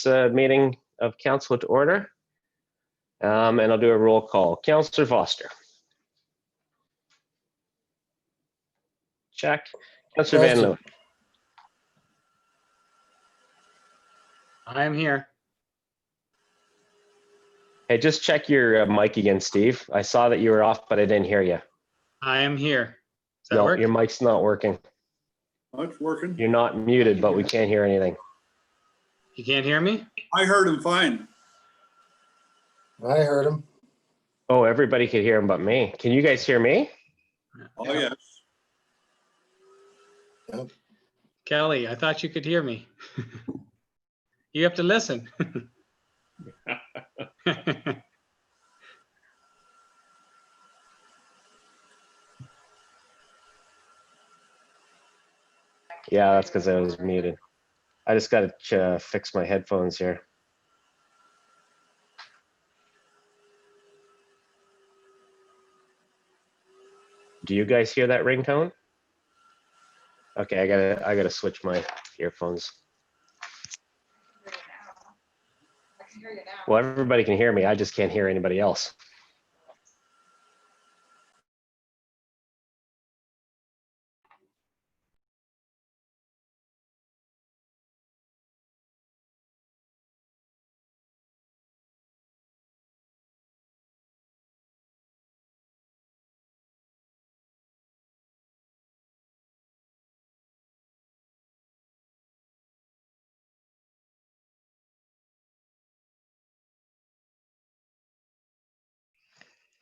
meeting of council to order. And I'll do a roll call. Councillor Foster. Check. Councillor Van Leeuwen. I am here. Hey, just check your mic again, Steve. I saw that you were off, but I didn't hear you. I am here. Does that No, work? your mic's not working. Oh, it's working. You're not muted, but we can't hear anything. You can't hear me? I heard him fine. I heard him. Oh, everybody could hear him but me. Can you guys hear me? Oh, yes. Kelly, I thought you could hear me. You have to listen. Yeah, that's because I was muted. I just got to fix my headphones here. Do you guys hear that ringtone? Okay, I gotta switch my earphones. Well, everybody can hear me. I just can't hear anybody else.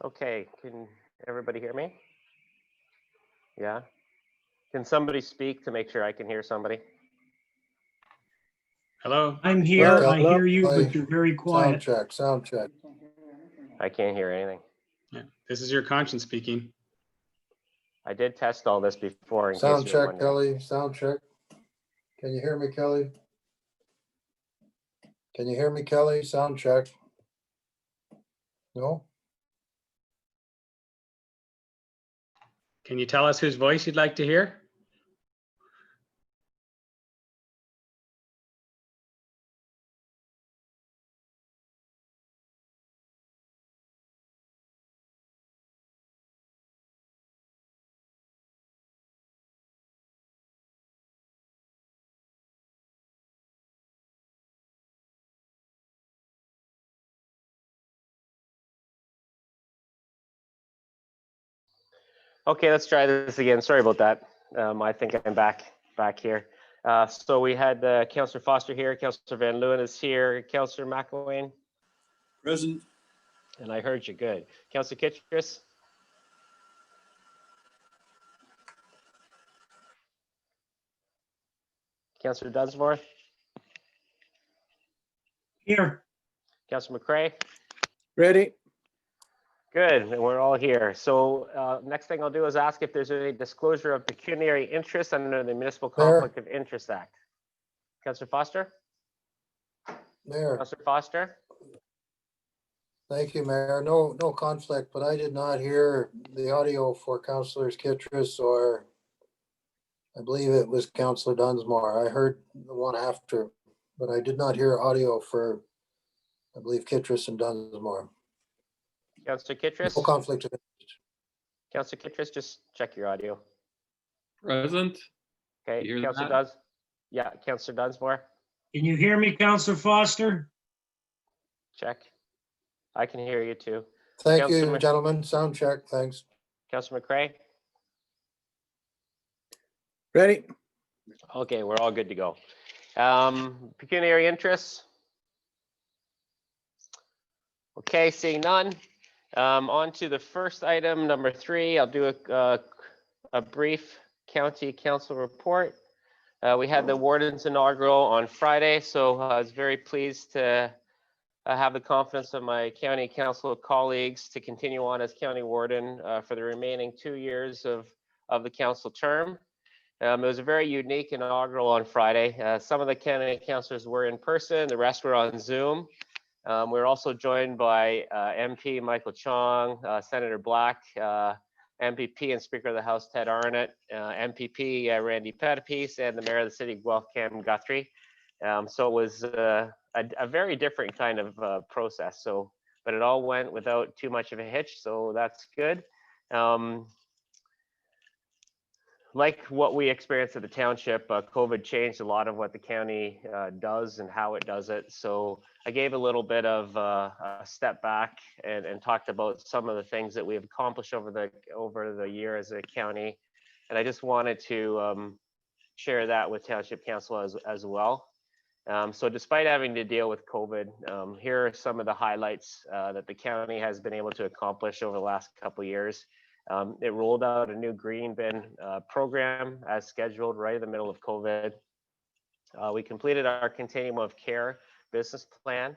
Okay, can everybody hear me? Yeah? Can somebody speak to make sure I can hear somebody? Hello? I'm here. Well, I hear you, play. but you're very Sound quiet. check, sound check. I can't hear anything. Yeah, this is your conscience speaking. I did test all this before in Sound case you were check, wondering. Kelly, sound check. Can you hear me, Kelly? Can you hear me, Kelly? Sound check. No? Can you tell us whose voice you'd like to hear? Okay, let's try this again. Sorry about that. I think I'm back here. So we had Councillor Foster here, Councillor Van Leeuwen is here, Councillor McElwain, Present. and I heard you good. Councillor Kitchris, Councillor Dunsmore, Here. Councillor McCrae. Ready? Good, and we're all here. So next thing I'll do is ask if there's any disclosure of pecuniary interest under the Municipal There. Conflict of Interest Act. Councillor Foster? Mayor, Councillor Foster? thank you, Mayor. No conflict, but I did not hear the audio for Councillors Kittrus or I believe it was Councillor Dunsmore. I heard the one after, but I did not hear audio for, I believe, Kittrus and Dunsmore. Councillor Kitchris? No conflict of interest. Councillor Kitchris, just check your audio. Present. Okay, You hear Councillor that? Duns? Yeah, Councillor Dunsmore, Can you hear me, Councillor Foster? check. I can hear you too. Thank Councillor you, gentlemen. Sound check, thanks. Councillor McCrae? Ready? Okay, we're all good to go. Pecuniary interests? Okay, seeing none. On to the first item, number 3. I'll do a brief county council report. We had the warden's inaugural on Friday, so I was very pleased to have the confidence of my county council colleagues to continue on as county warden for the remaining 2 years of the council term. It was a very unique inaugural on Friday. Some of the county councillors were in person, the rest were on Zoom. We were also joined by MP Michael Chong, Senator Black, MPP and Speaker of the House Ted Arnott, MPP Randy Pettipies, and the Mayor of the City of Guelph, Cam Guthrie. So it was a very different kind of process. So, but it all went without too much of a hitch, so that's good. Like what we experienced at the township, COVID changed a lot of what the county does and how it does it. So I gave a little bit of a step back and talked about some of the things that we've accomplished over the year as a county. And I just wanted to share that with Township Council as well. So despite having to deal with COVID, here are some of the highlights that the county has been able to accomplish over the last couple of years. It rolled out a new green bin program as scheduled right in the middle of COVID. We completed our continuum of care business plan.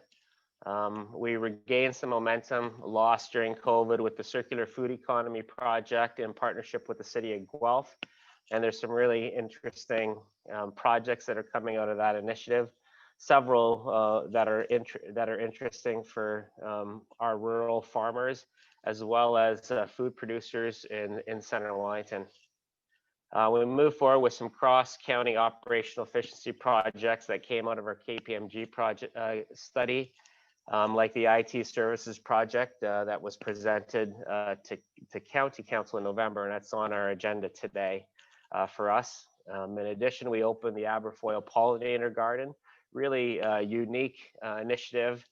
We regained some momentum lost during COVID with the circular food economy project in partnership with the city of Guelph. And there's some really interesting projects that are coming out of that initiative. Several that are interesting for our rural farmers, as well as food producers in Center Wellington. We moved forward with some cross-county operational efficiency projects that came out of our KPMG project study, like the IT services project that was presented to County Council in November, and that's on our agenda today for us. In addition, we opened the Aberfoyle Pollinator Garden, really unique initiative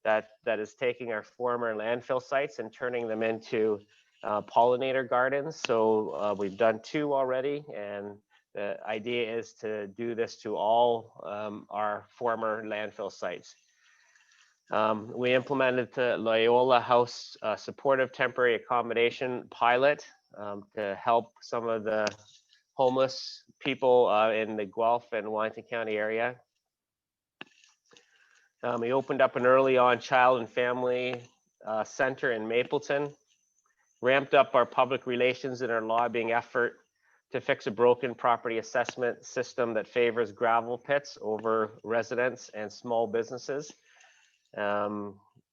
that is taking our former landfill sites and turning them into pollinator gardens. So we've done 2 already, and the idea is to do this to all our former landfill sites. We implemented the Loyola House supportive temporary accommodation pilot to help some of the homeless people in the Guelph and Wellington County area. We opened up an early on child and family center in Mapleton, ramped up our public relations and our lobbying effort to fix a broken property assessment system that favors gravel pits over residents and small businesses.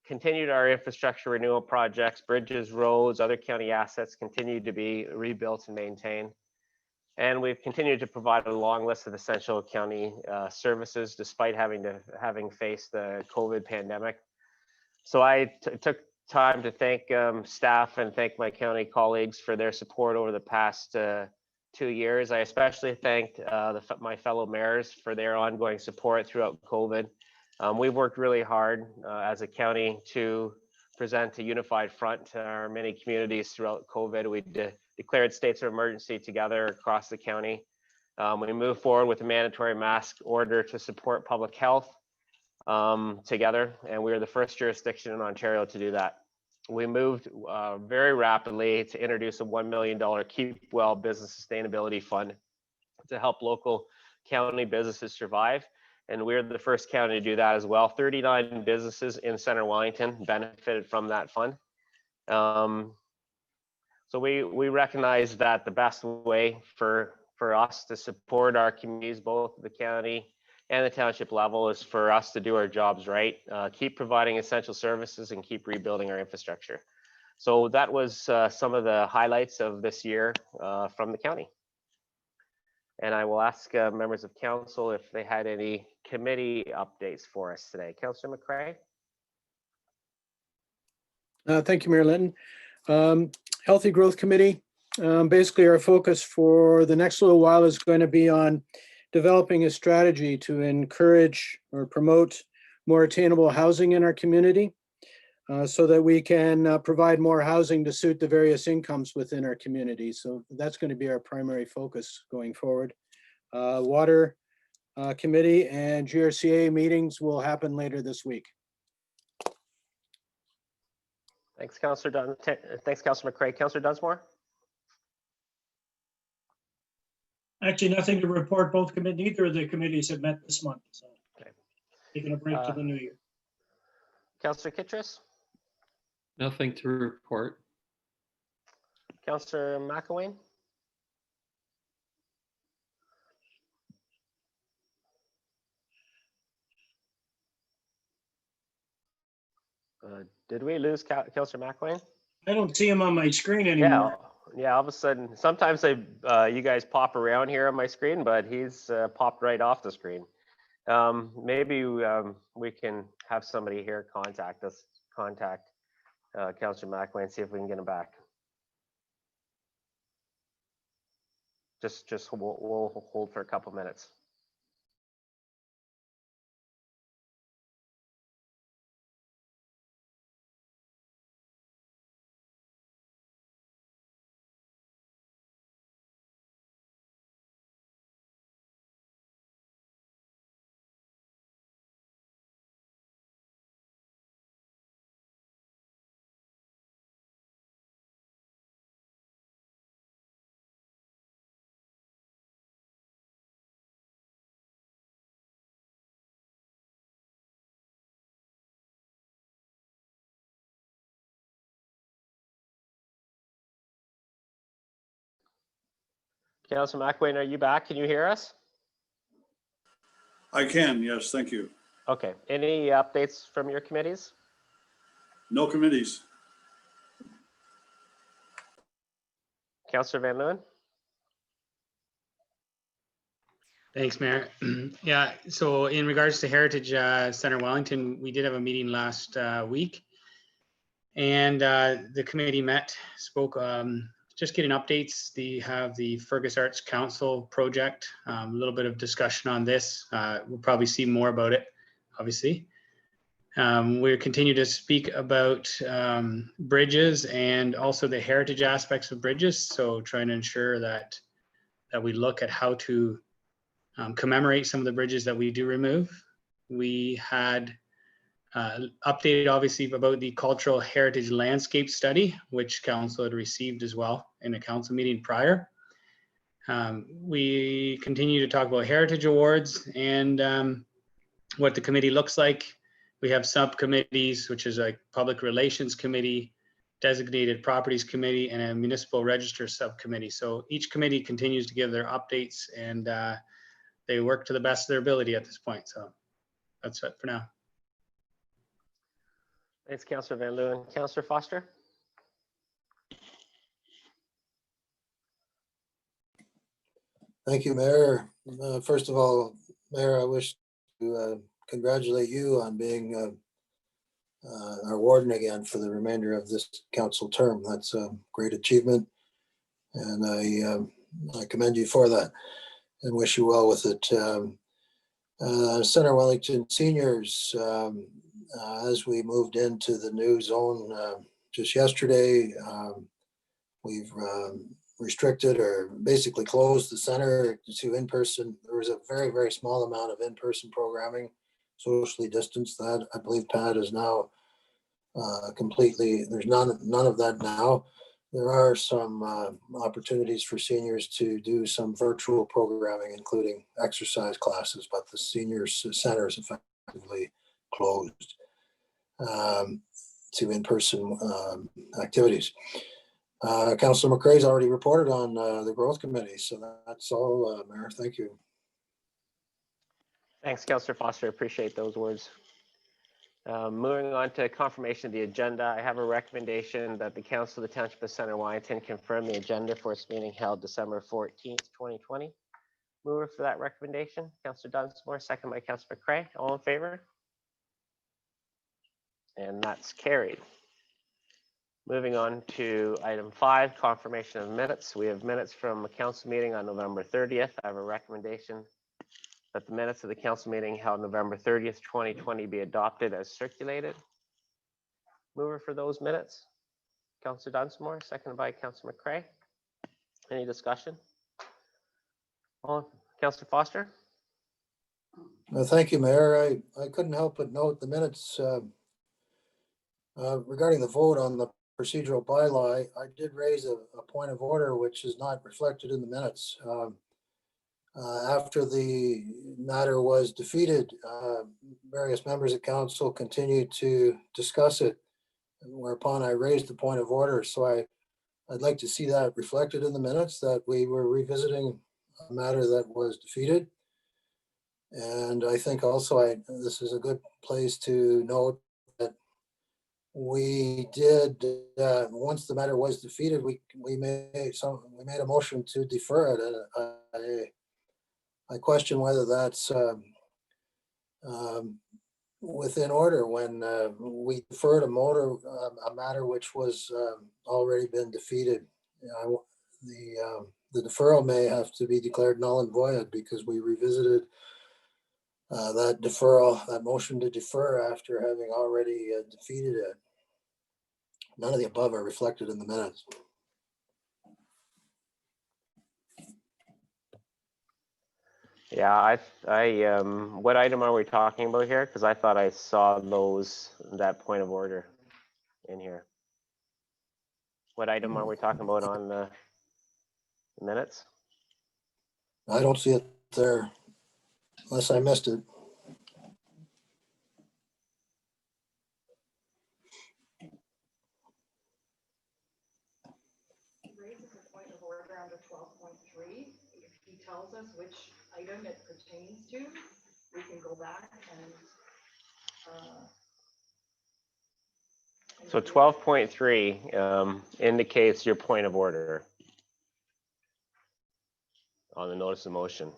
Continued our infrastructure renewal projects, bridges, roads, other county assets continued to be rebuilt and maintained. And we've continued to provide a long list of essential county services despite having faced the COVID pandemic. So I took time to thank staff and thank my county colleagues for their support over the past 2 years. I especially thanked my fellow mayors for their ongoing support throughout COVID. We've worked really hard as a county to present a unified front to our many communities throughout COVID. We declared states of emergency together across the county. We moved forward with a mandatory mask order to support public health together, and we were the first jurisdiction in Ontario to do that. We moved very rapidly to introduce a $1 million Keep Well Business Sustainability Fund to help local county businesses survive. And we're the first county to do that as well. 39 businesses in Center Wellington benefited from that fund. So we recognize that the best way for us to support our communities, both the county and the township level, is for us to do our jobs right, keep providing essential services and keep rebuilding our infrastructure. So that was some of the highlights of this year from the county. And I will ask members of council if they had any committee updates for us today. Councillor McCray. Thank you, Mayor Linton. Healthy Growth Committee. Basically, our focus for the next little while is going to be on developing a strategy to encourage or promote more attainable housing in our community so that we can provide more housing to suit the various incomes within our community. So that's going to be our primary focus going forward. Water Committee and GRCA meetings will happen later this week. Thanks, Councillor Thanks, Councillor McCray. Councillor Dunsmore. Actually, nothing to report. Neither of the committees have met this month. So Okay. taking a break to the new year. Councillor Kittredge. Nothing to report. Councillor McElwain. Did we lose Councillor McElwain? I don't see him on my screen anymore. Yeah. All of a sudden, sometimes you guys pop around here on my screen, but he's popped right off the screen. Maybe we can have somebody here contact Councillor McWay and see if we can get him back. Just we'll hold for a couple minutes. Councillor McWay, are you back? Can you hear us? I can, yes, thank you. Okay. Any updates from your committees? No committees. Councillor Van Leeuwen? Thanks, Mayor. Yeah, so in regards to Heritage Center Wellington, we did have a meeting last week. And the committee spoke, just getting updates. They have the Fergus Arts Council project, a little bit of discussion on this. We'll probably see more about it, obviously. We continue to speak about bridges and also the heritage aspects of bridges. So trying to ensure that we look at how to commemorate some of the bridges that we do remove. We had updated obviously about the cultural heritage landscape study, which council had received as well in a council meeting prior. We continue to talk about heritage awards and what the committee looks like. We have subcommittees, which is a public relations committee, designated properties committee, and a municipal register subcommittee. So each committee continues to give their updates and they work to the best of their ability at this point. So that's it for now. Thanks, Councillor Van Leeuwen. Councillor Foster? Thank you, Mayor. First of all, Mayor, I wish to congratulate you on being our warden again for the remainder of this council term. That's a great achievement, and I commend you for that and wish you well with it. Center Wellington seniors, as we moved into the new zone just yesterday, we've restricted or basically closed the center to in-person. There was a very, very small amount of in-person programming, socially distanced. That I believe Pat is now completely, there's none of that now. There are some opportunities for seniors to do some virtual programming, including exercise classes, but the seniors center is effectively closed to in-person activities. Councillor McCrae's already reported on the growth committee, so that's all, Mayor. Thank you. Thanks, Councillor Foster. Appreciate those words. Moving on to confirmation of the agenda, I have a recommendation that the Council of the Township of Center Wellington confirm the agenda for its meeting held December 14th, 2020. Mover for that recommendation, Councillor Dunsmore, second by Councillor McCrae. All in favor? And that's carried. Moving on to item 5, confirmation of minutes. We have minutes from a council meeting on November 30th. I have a recommendation that the minutes of the council meeting held November 30th, 2020 be adopted as circulated. Mover for those minutes, Councillor Dunsmore, seconded by Councillor McCrae. Any discussion? Councillor Foster? Thank you, Mayor. I couldn't help but note the minutes regarding the vote on the procedural bylaw. I did raise a point of order, which is not reflected in the minutes. After the matter was defeated, various members of council continued to discuss it, whereupon I raised the point of order. So I'd like to see that reflected in the minutes, that we were revisiting a matter that was defeated. And I think also this is a good place to note that we did, once the matter was defeated, we made a motion to defer it. I question whether that's within order when we deferred a matter which was already been defeated. The deferral may have to be declared null and void because we revisited that deferral, that motion to defer after having already defeated it. None of the above are reflected in the minutes. Yeah, what item are we talking about here? Because I thought I saw that point of order in here. What item are we talking about on the minutes? I don't see it there unless I missed it. Raises a point of order under 12.3. If he tells us which item it pertains to, we can go back and. So 12.3 indicates your point of order on the notice of motion.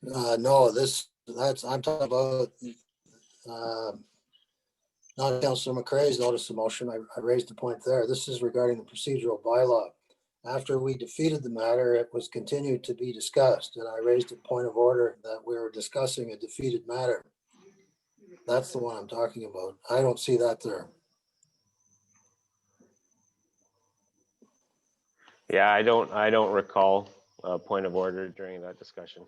No, I'm talking about not Councillor McCrae's notice of motion. I raised the point there. This is regarding the procedural bylaw. After we defeated the matter, it was continued to be discussed, and I raised a point of order that we were discussing a defeated matter. That's the one I'm talking about. I don't see that there. Yeah, I don't recall a point of order during that discussion.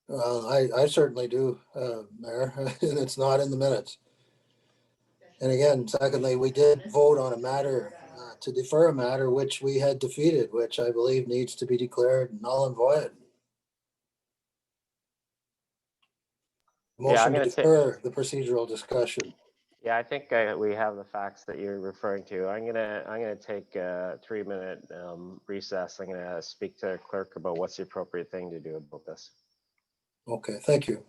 Well, I certainly do, Mayor, and it's not in the minutes. And again, secondly, we did vote on a matter to defer a matter which we had defeated, which I believe needs to be declared null and void. Yeah, I'm Motion to gonna say, defer the procedural discussion. yeah, I think we have the facts that you're referring to. I'm gonna take a 3-minute recess. I'm gonna speak to the clerk about what's the appropriate thing to do about this. Okay, thank you.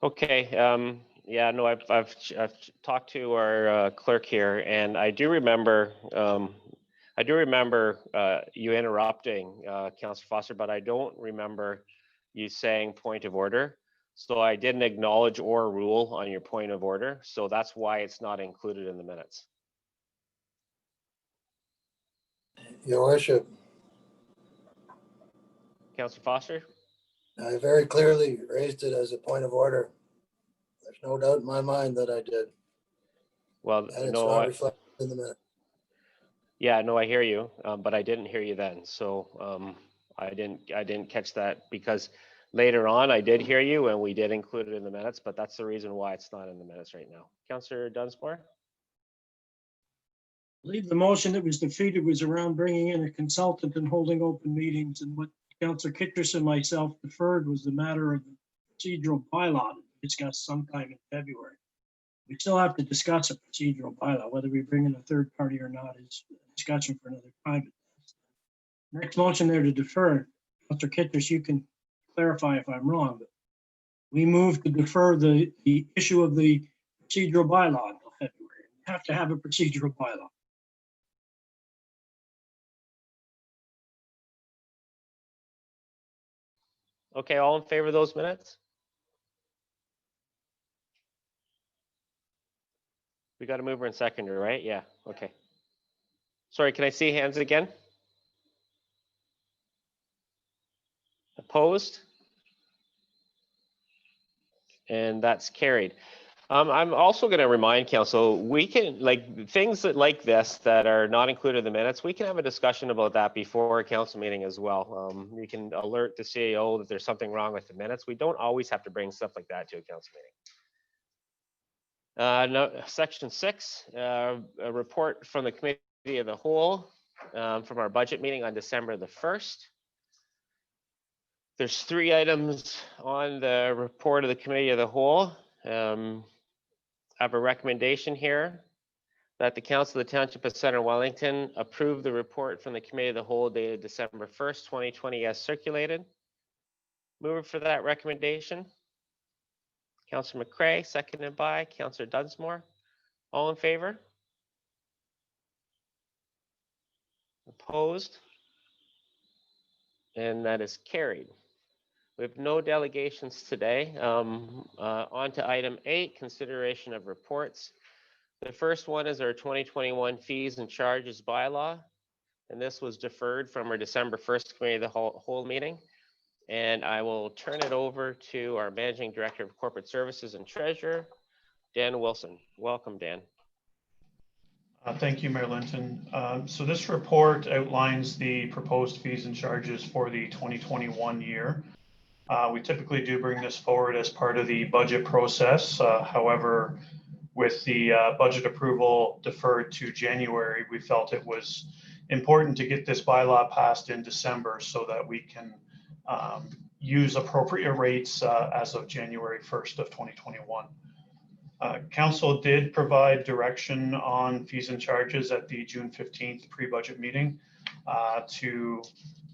Okay, yeah, no, I've talked to our clerk here, and I do remember you interrupting Councillor Foster, but I don't remember you saying point of order. So I didn't acknowledge or rule on your point of order, so that's why it's not included in the minutes. Your worship, Councillor Foster? I very clearly raised it as a point of order. There's no doubt in my mind that I did, Well, and it's no, not reflected in the minute. yeah, no, I hear you, but I didn't hear you then. So I didn't catch that because later on I did hear you and we did include it in the minutes, but that's the reason why it's not in the minutes right now. Councillor Dunsmore? I believe the motion that was defeated was around bringing in a consultant and holding open meetings, and what Councillor Kittredge and myself deferred was the matter of the procedural bylaw that we discussed sometime in February. We still have to discuss a procedural bylaw, whether we bring in a third party or not is a discussion for another time. Next motion there to defer, Councillor Kittredge, you can clarify if I'm wrong, but we move to defer the issue of the procedural bylaw until February. We have to have a procedural bylaw. Okay, all in favor of those minutes? We got a mover and seconder, right? Yeah, okay. Sorry, can I see hands again? Opposed? And that's carried. I'm also going to remind council, we can, like, things that like this that are not included in the minutes, we can have a discussion about that before a council meeting as well. You can alert the CEO that there's something wrong with the minutes. We don't always have to bring stuff like that to a council meeting. No, section 6, a report from the committee of the whole from our budget meeting on December the 1st. There's 3 items on the report of the committee of the whole. I have a recommendation here that the Council of the Township of Center Wellington approve the report from the committee of the whole dated December 1st, 2020 as circulated. Mover for that recommendation. Councillor McCray, seconded by Councillor Dunsmore. All in favor? Opposed? And that is carried. We have no delegations today. On to item 8, consideration of reports. The first one is our 2021 fees and charges bylaw. And this was deferred from our December 1st committee of the whole meeting. And I will turn it over to our Managing Director of Corporate Services and Treasurer, Dan Wilson. Welcome, Dan. Thank you, Mayor Linton. So this report outlines the proposed fees and charges for the 2021 year. We typically do bring this forward as part of the budget process. However, with the budget approval deferred to January, we felt it was important to get this bylaw passed in December so that we can use appropriate rates as of January 1st of 2021. Council did provide direction on fees and charges at the June 15th pre-budget meeting to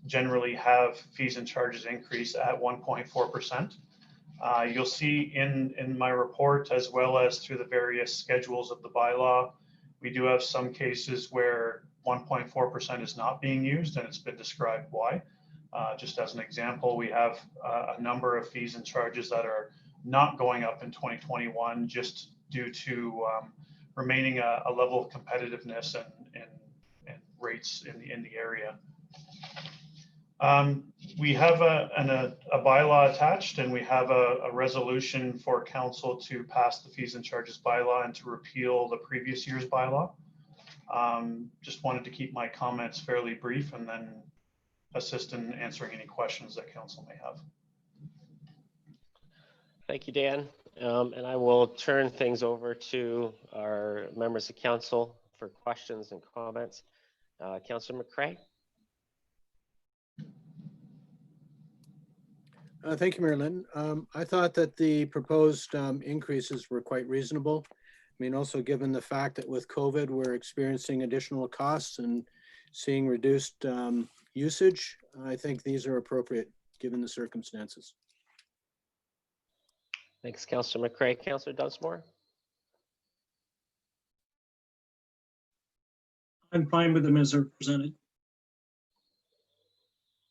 generally have fees and charges increase at 1.4%. You'll see in my report, as well as through the various schedules of the bylaw, we do have some cases where 1.4% is not being used, and it's been described why. Just as an example, we have a number of fees and charges that are not going up in 2021 just due to remaining a level of competitiveness and rates in the area. We have a bylaw attached, and we have a resolution for council to pass the fees and charges bylaw and to repeal the previous year's bylaw. Just wanted to keep my comments fairly brief and then assist in answering any questions that council may have. Thank you, Dan. And I will turn things over to our members of council for questions and comments. Councillor McCray. Thank you, Mayor Lynn. I thought that the proposed increases were quite reasonable. I mean, also given the fact that with COVID, we're experiencing additional costs and seeing reduced usage, I think these are appropriate given the circumstances. Thanks, Councillor McCray. Councillor Dunsmore. I'm fine with them as they're presented.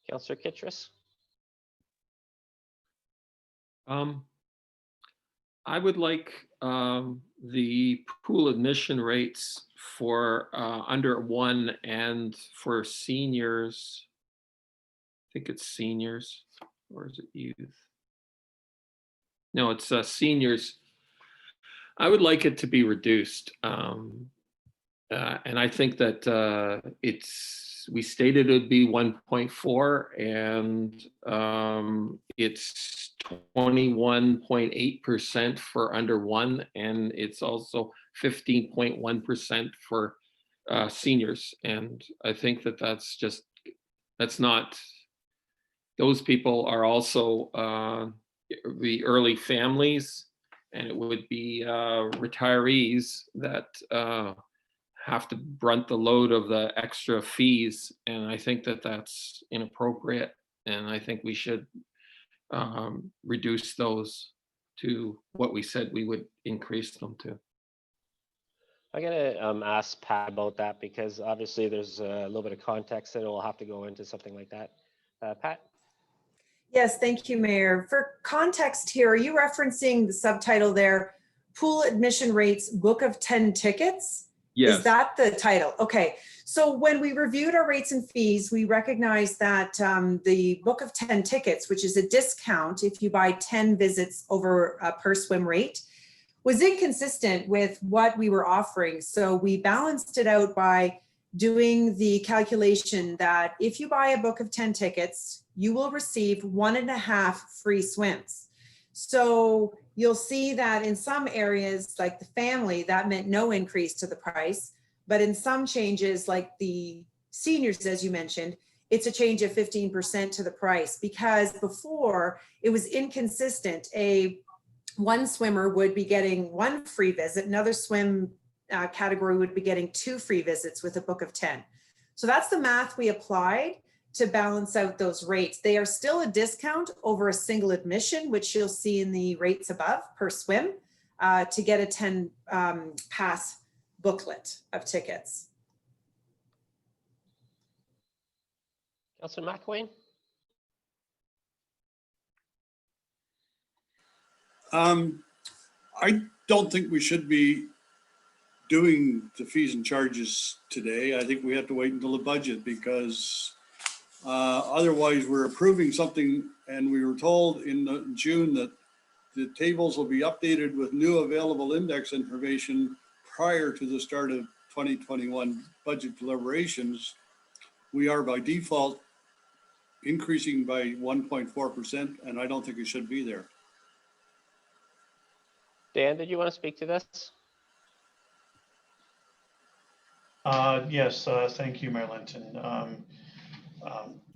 Councillor Kittredge. I would like the pool admission rates for under 1 and for seniors. I think it's seniors, or is it youth? No, it's seniors. I would like it to be reduced. And I think that we stated it would be 1.4 and it's 21.8% for under 1, and it's also 15.1% for seniors. And I think that that's not, those people are also the early families, and it would be retirees that have to brunt the load of the extra fees. And I think that that's inappropriate. And I think we should reduce those to what we said we would increase them to. I'm gonna ask Pat about that because obviously there's a little bit of context that will have to go into something like that. Pat? Yes, thank you, Mayor. For context here, are you referencing the subtitle there, Pool Admission Rates, Book of 10 Tickets? Yes. Is that the title? Okay. So when we reviewed our rates and fees, we recognized that the Book of 10 Tickets, which is a discount if you buy 10 visits over a per swim rate, was inconsistent with what we were offering. So we balanced it out by doing the calculation that if you buy a book of 10 tickets, you will receive 1.5 free swims. So you'll see that in some areas, like the family, that meant no increase to the price. But in some changes, like the seniors, as you mentioned, it's a change of 15% to the price, because before it was inconsistent. One swimmer would be getting 1 free visit, another swim category would be getting 2 free visits with a book of 10. So that's the math we applied to balance out those rates. They are still a discount over a single admission, which you'll see in the rates above per swim, to get a 10 pass booklet of tickets. Councillor McElwain? I don't think we should be doing the fees and charges today. I think we have to wait until the budget, because otherwise we're approving something, and we were told in June that the tables will be updated with new available index information prior to the start of 2021 budget deliberations. We are by default increasing by 1.4%, and I don't think it should be there. Dan, did you want to speak to this? Yes, thank you, Mayor Linton.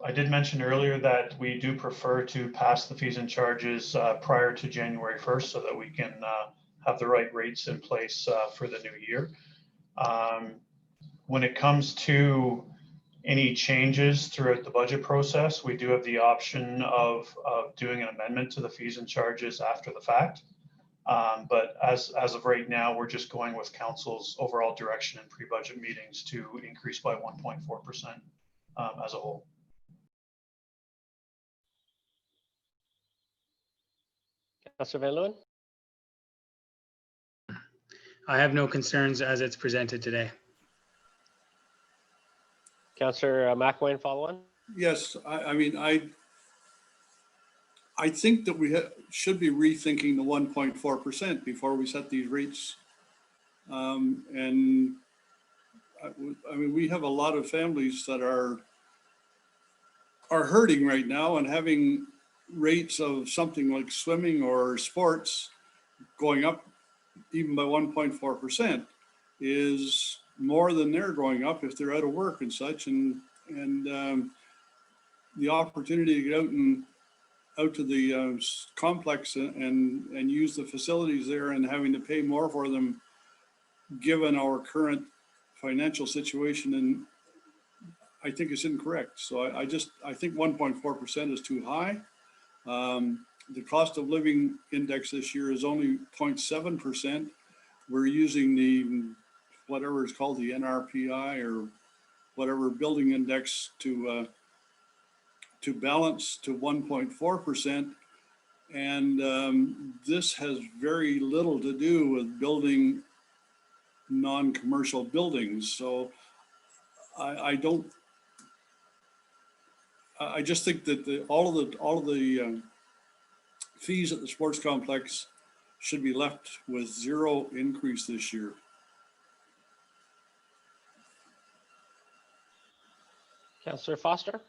I did mention earlier that we do prefer to pass the fees and charges prior to January 1st so that we can have the right rates in place for the new year. When it comes to any changes throughout the budget process, we do have the option of doing an amendment to the fees and charges after the fact. But as of right now, we're just going with council's overall direction in pre-budget meetings to increase by 1.4% as a whole. Councillor Van Leeuwen? I have no concerns as it's presented today. Councillor McElwain, follow on? Yes, I mean, I think that we should be rethinking the 1.4% before we set these rates. And I mean, we have a lot of families that are hurting right now, and having rates of something like swimming or sports going up even by 1.4% is more than they're going up if they're out of work and such. And the opportunity to get out to the complex and use the facilities there, and having to pay more for them given our current financial situation, and I think it's incorrect. So I think 1.4% is too high. the cost of living index this year is only 0.7%. We're using the, whatever is called the NRPI or whatever building index to balance to 1.4%. And this has very little to do with building non-commercial buildings. So I just think that all of the fees at the sports complex should be left with zero increase this year. Councillor Foster?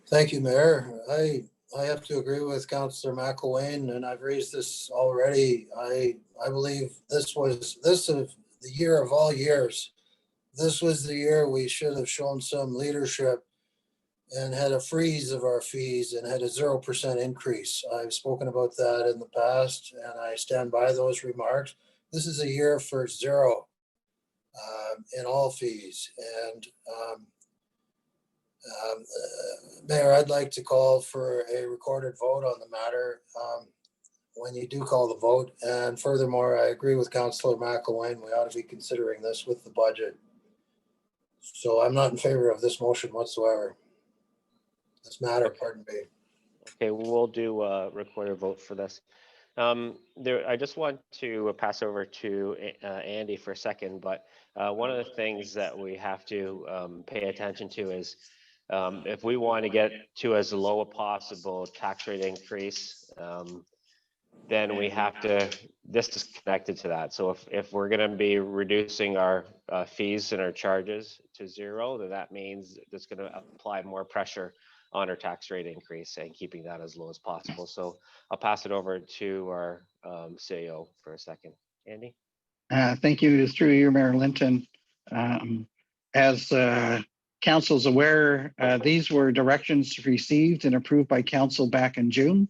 Thank you, Mayor. I have to agree with Councillor McElwain, and I've raised this already. I believe this is the year of all years. This was the year we should have shown some leadership and had a freeze of our fees and had a 0% increase. I've spoken about that in the past, and I stand by those remarks. This is a year for zero in all fees. And Mayor, I'd like to call for a recorded vote on the matter when you do call the vote. And furthermore, I agree with Councillor McElwain. We ought to be considering this with the budget. So I'm not in favor of this motion whatsoever. This matter, pardon me. Okay, we'll do a recorded vote for this. I just want to pass over to Andy for a second, but one of the things that we have to pay attention to is if we want to get to as low a possible tax rate increase, then we have to, this is connected to that. So if we're going to be reducing our fees and our charges to zero, then that means it's going to apply more pressure on our tax rate increase and keeping that as low as possible. So I'll pass it over to our CAO for a second. Andy? Thank you. Through you, Mayor Linton. As Council's aware, these were directions received and approved by Council back in June.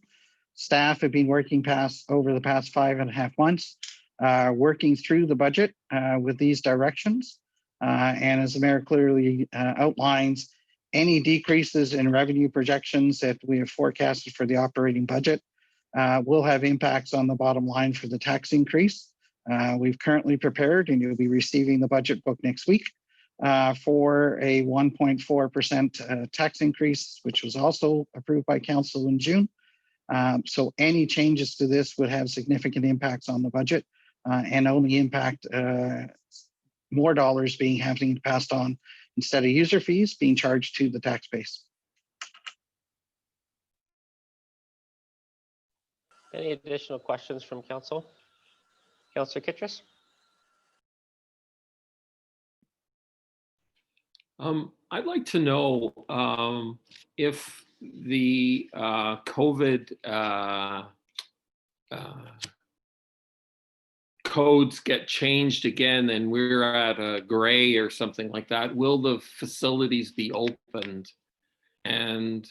Staff have been working over the past 5.5 months, working through the budget with these directions. And as the Mayor clearly outlines, any decreases in revenue projections that we have forecasted for the operating budget will have impacts on the bottom line for the tax increase. We've currently prepared, and you'll be receiving the budget book next week, for a 1.4% tax increase, which was also approved by Council in June. So any changes to this would have significant impacts on the budget and only impact more dollars having passed on instead of user fees being charged to the tax base. Any additional questions from Council? Councillor Kittrus? I'd like to know if the COVID codes get changed again and we're at a gray or something like that, will the facilities be opened? And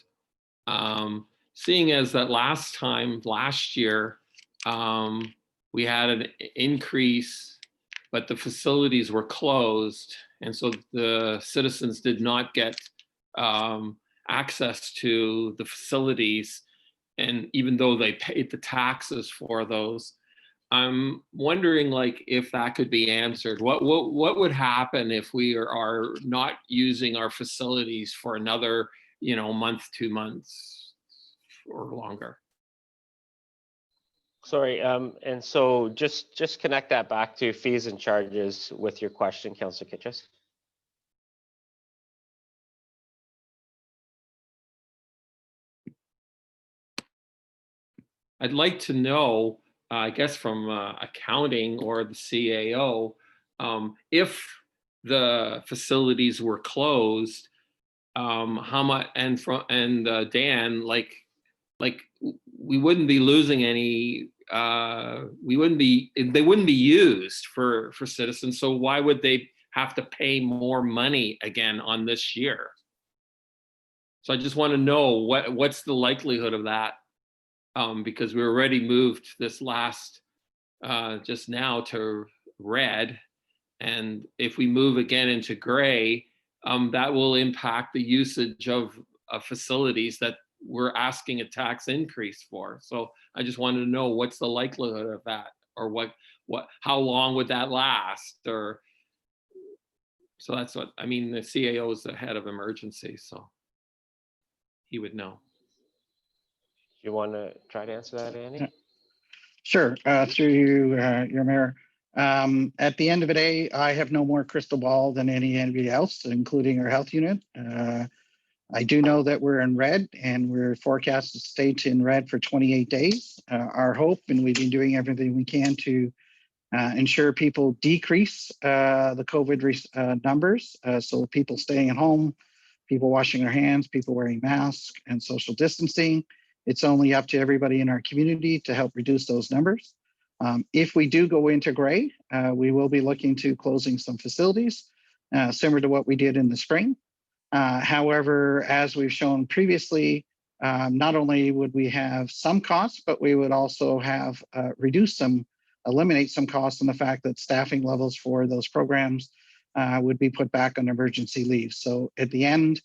seeing as that last year, we had an increase, but the facilities were closed. And so the citizens did not get access to the facilities. And even though they paid the taxes for those, I'm wondering, like, if that could be answered. What would happen if we are not using our facilities for another, month, 2 months or longer? Sorry, and so just connect that back to fees and charges with your question, Councillor Kittrus. I'd like to know, I guess from accounting or the CAO, if the facilities were closed, how much, and Dan, like we wouldn't be losing any, they wouldn't be used for citizens. So why would they have to pay more money again on this year? So I just want to know what's the likelihood of that. Because we already moved this last, just now to red. And if we move again into gray, that will impact the usage of facilities that we're asking a tax increase for. So I just wanted to know what's the likelihood of that, or how long would that last, or so that's what I mean. The CAO is the head of emergency, so he would know. You want to try to answer that, Andy? Yeah. Sure, through you, your mayor. At the end of the day, I have no more crystal ball than anybody else, including our health unit. I do know that we're in red and we're forecast to stay in red for 28 days. Our hope, and we've been doing everything we can to ensure people decrease the COVID numbers. So people staying at home, people washing their hands, people wearing masks and social distancing. It's only up to everybody in our community to help reduce those numbers. If we do go into gray, we will be looking to closing some facilities, similar to what we did in the spring. However, as we've shown previously, not only would we have some costs, but we would also have eliminate some costs on the fact that staffing levels for those programs would be put back on emergency leave. So at the end,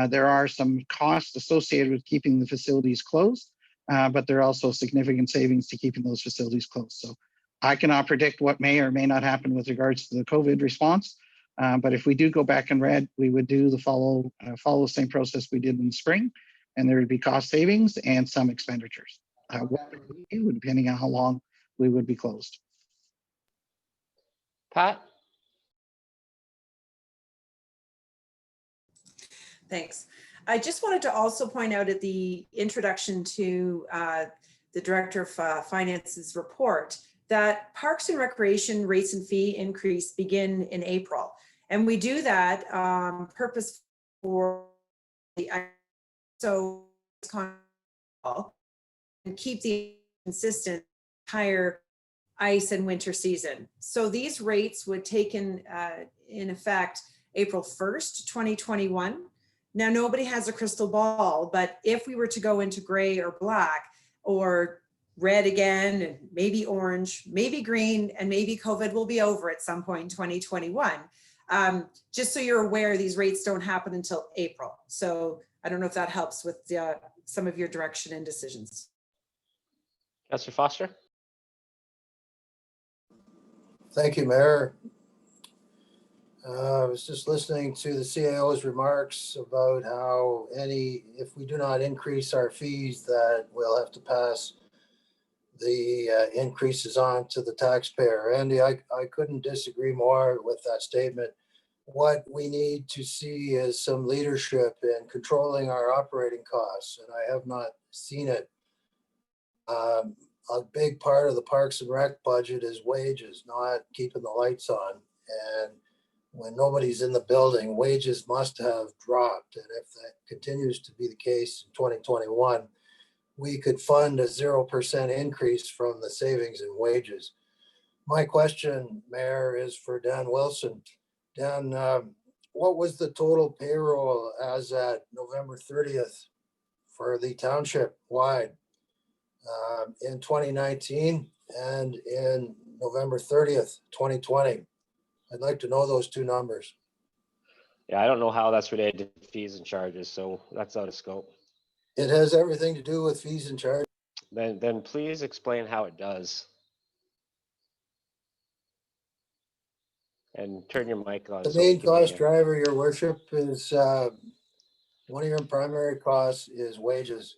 there are some costs associated with keeping the facilities closed, but there are also significant savings to keeping those facilities closed. So I cannot predict what may or may not happen with regards to the COVID response. But if we do go back in red, we would do follow the same process we did in the spring, and there would be cost savings and some expenditures. Depending on how long we would be closed. Pat? Thanks. I just wanted to also point out at the introduction to the Director of Finance's report that Parks and Recreation rates and fee increase begin in April. And we do that purpose for the and keep the consistent higher ice and winter season. So these rates would take in effect April 1st, 2021. Now, nobody has a crystal ball, but if we were to go into gray or black or red again, and maybe orange, maybe green, and maybe COVID will be over at some point in 2021. Just so you're aware, these rates don't happen until April. So I don't know if that helps with some of your direction and decisions. Councillor Foster? Thank you, Mayor. I was just listening to the CAO's remarks about how if we do not increase our fees, that we'll have to pass the increases on to the taxpayer. Andy, I couldn't disagree more with that statement. What we need to see is some leadership in controlling our operating costs, and I have not seen it. A big part of the Parks and Rec budget is wages, not keeping the lights on. And when nobody's in the building, wages must have dropped. And if that continues to be the case in 2021, we could fund a 0% increase from the savings in wages. My question, Mayor, is for Dan Wilson. Dan, what was the total payroll as at November 30th for the township wide in 2019 and in November 30th, 2020? I'd like to know those two numbers. Yeah, I don't know how that's related to fees and charges, so that's out of scope. It has everything to do with fees and charges. Then please explain how it does. And turn your mic on. The so we main can hear cost you. driver, your worship, is one of your primary costs is wages.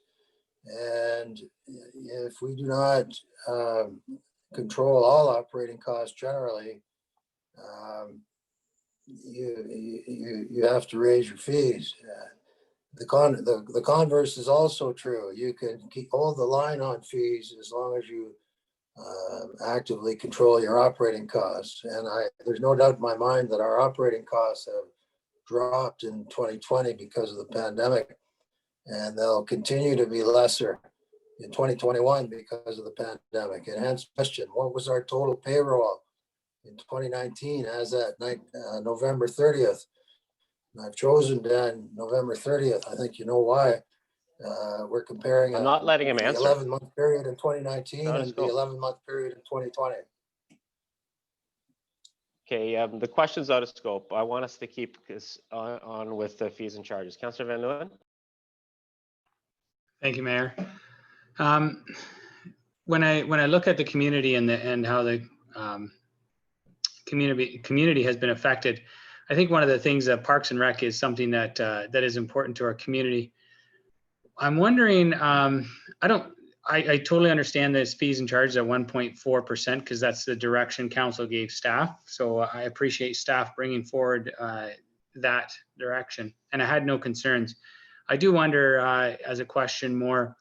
And if we do not control all operating costs generally, you have to raise your fees. The converse is also true. You can hold the line on fees as long as you actively control your operating costs. And there's no doubt in my mind that our operating costs have dropped in 2020 because of the pandemic, and they'll continue to be lesser in 2021 because of the pandemic. And hence question, what was our total payroll in 2019 as at November 30th? And I've chosen then November 30th. I think you know why. We're comparing I'm not letting him the answer. 11-month period in 2019 Not and his the scope. 11-month period in 2020. Okay, the question's out of scope. I want us to keep this on with the fees and charges. Councillor Van Leeuwen? Thank you, Mayor. When I look at the community and how the community has been affected, I think one of the things that Parks and Rec is something that that is important to our community. I'm wondering, I totally understand this fees and charges at 1.4% because that's the direction council gave staff. So I appreciate staff bringing forward that direction, and I had no concerns. I do wonder, as a question more,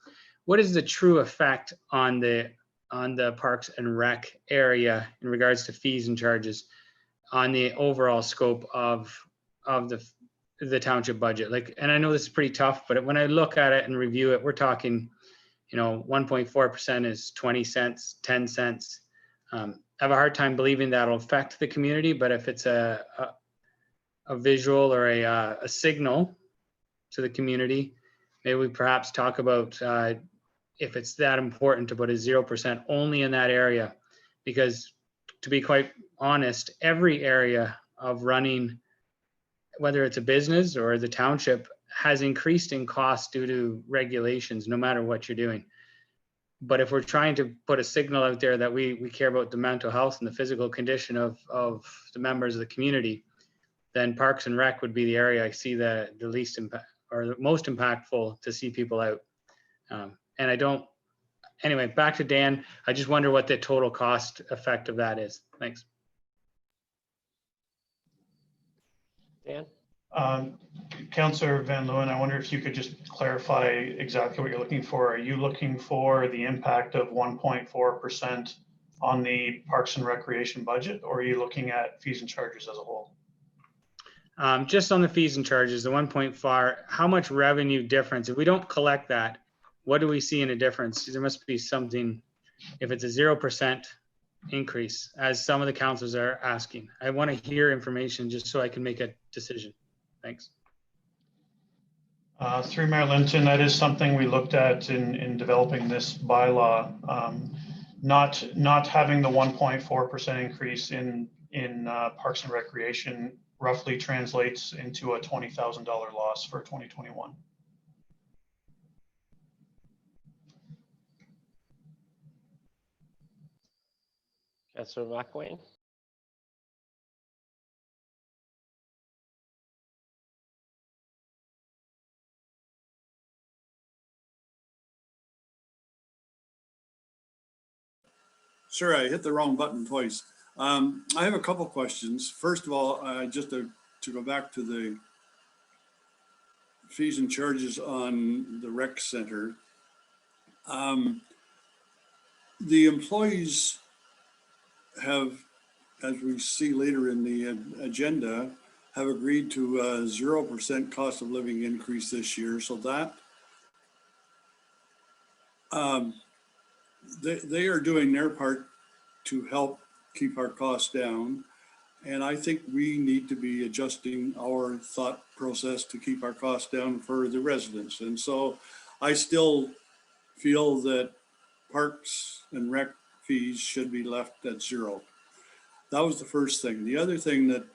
what is the true effect on the Parks and Rec area in regards to fees and charges on the overall scope of the township budget? Like, and I know this is pretty tough, but when I look at it and review it, we're talking, 1.4% is 20 cents, 10 cents. I have a hard time believing that'll affect the community, but if it's a visual or a signal to the community, maybe we perhaps talk about if it's that important to put a 0% only in that area, because to be quite honest, every area of running, whether it's a business or the township, has increased in cost due to regulations, no matter what you're doing. But if we're trying to put a signal out there that we care about the mental health and the physical condition of the members of the community, then Parks and Rec would be the area I see the least impact or the most impactful to see people out. And I don't, anyway, back to Dan. I just wonder what the total cost effect of that is. Thanks. Dan? Councillor Van Leeuwen, I wonder if you could just clarify exactly what you're looking for. Are you looking for the impact of 1.4% on the Parks and Recreation budget, or are you looking at fees and charges as a whole? Just on the fees and charges, the 1.4, how much revenue difference? If we don't collect that, what do we see in a difference? There must be something, if it's a 0% increase, as some of the councils are asking. I want to hear information just so I can make a decision. Thanks. Through Mayor Linton, that is something we looked at in developing this bylaw. Not having the 1.4% increase in Parks and Recreation roughly translates into a $20,000 loss for 2021. Councillor McWayne? Sir, I hit the wrong button twice. I have a couple questions. First of all, just to go back to the fees and charges on the rec center. The employees have, as we see later in the agenda, have agreed to a 0% cost of living increase this year. So that they are doing their part to help keep our costs down. And I think we need to be adjusting our thought process to keep our costs down for the residents. And so I still feel that Parks and Rec fees should be left at 0. That was the first thing. The other thing that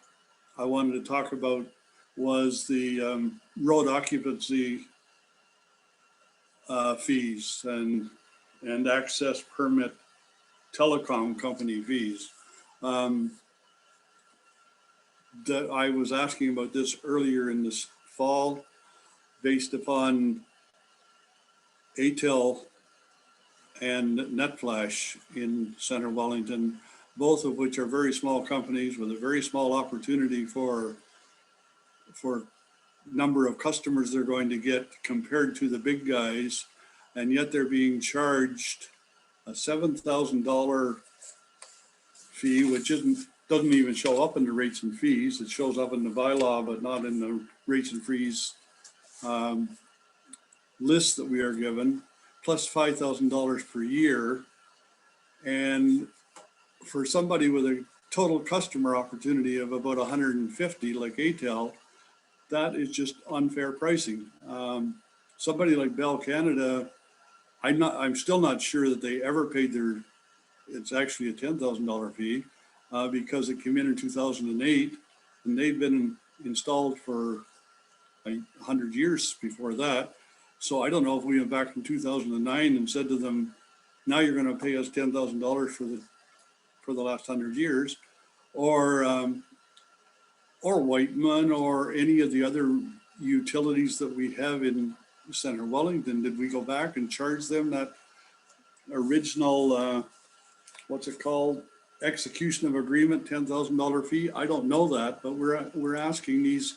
I wanted to talk about was the road occupancy fees and access permit telecom company fees. That I was asking about this earlier in this fall, based upon ATEL and NetFlash in Center Wellington, both of which are very small companies with a very small opportunity for number of customers they're going to get compared to the big guys, and yet they're being charged a $7,000 fee, which doesn't even show up in the rates and fees. It shows up in the bylaw, but not in the rates and fees list that we are given, plus $5,000 per year. And for somebody with a total customer opportunity of about 150, like ATEL, that is just unfair pricing. Somebody like Bell Canada, I'm still not sure that they ever paid it's actually a $10,000 fee because it came in 2008, and they've been installed for 100 years before that. So I don't know if we went back in 2009 and said to them, now you're going to pay us $10,000 for the last 100 years, or Whiteman, or any of the other utilities that we have in Center Wellington. Did we go back and charge them that original, what's it called? Execution of agreement, $10,000 fee? I don't know that, but we're asking these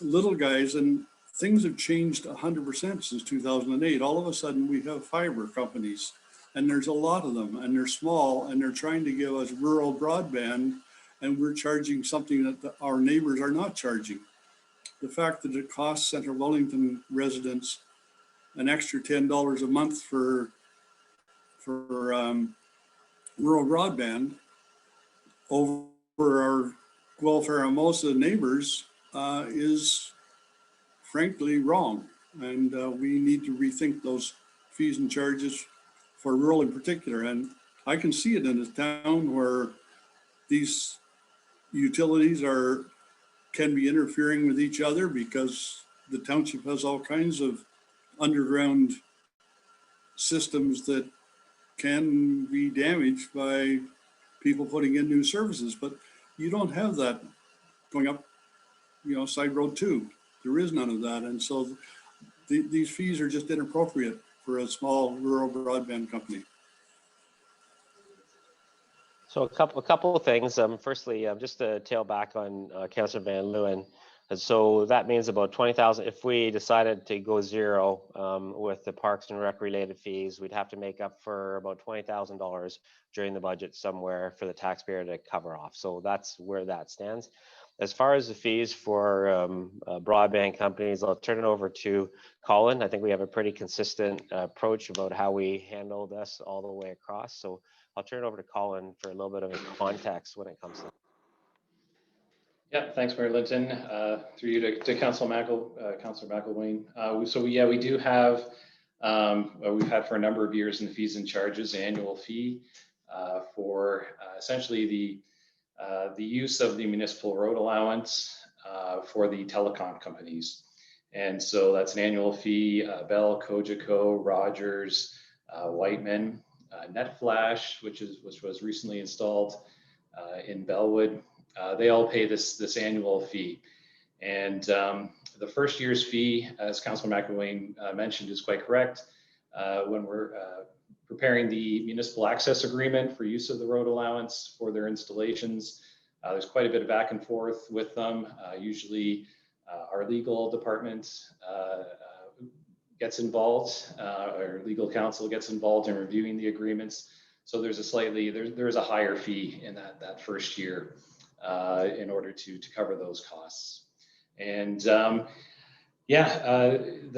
little guys, and things have changed 100% since 2008. All of a sudden we have fiber companies, and there's a lot of them, and they're small, and they're trying to give us rural broadband, and we're charging something that our neighbors are not charging. The fact that it costs Central Wellington residents an extra $10 a month for rural broadband over our Guelph Aramosa neighbors is frankly wrong. And we need to rethink those fees and charges for rural in particular. And I can see it in a town where these utilities can be interfering with each other because the township has all kinds of underground systems that can be damaged by people putting in new services. But you don't have that going up, side road 2. There is none of that. And so these fees are just inappropriate for a small rural broadband company. So a couple of things. Firstly, just to tail back on Councillor Van Leeuwen. And so that means about 20,000. If we decided to go zero with the Parks and Rec related fees, we'd have to make up for about $20,000 during the budget somewhere for the taxpayer to cover off. So that's where that stands. As far as the fees for broadband companies, I'll turn it over to Colin. I think we have a pretty consistent approach about how we handle this all the way across. So I'll turn it over to Colin for a little bit of a context when it comes to. Yeah, thanks, Mayor Linton. Through you to Councillor McElwain. So we do have, we've had for a number of years in the fees and charges annual fee for essentially the use of the municipal road allowance for the telecom companies. And so that's an annual fee. Bell, Cogeco, Rogers, Whiteman, NetFlash, which was recently installed in Bellwood. They all pay this annual fee. And the first year's fee, as Councillor McElwain mentioned, is quite correct. When we're preparing the municipal access agreement for use of the road allowance for their installations, there's quite a bit of back and forth with them. Usually our legal department gets involved, or legal counsel gets involved in reviewing the agreements. So there's there's a higher fee in that first year in order to cover those costs. And the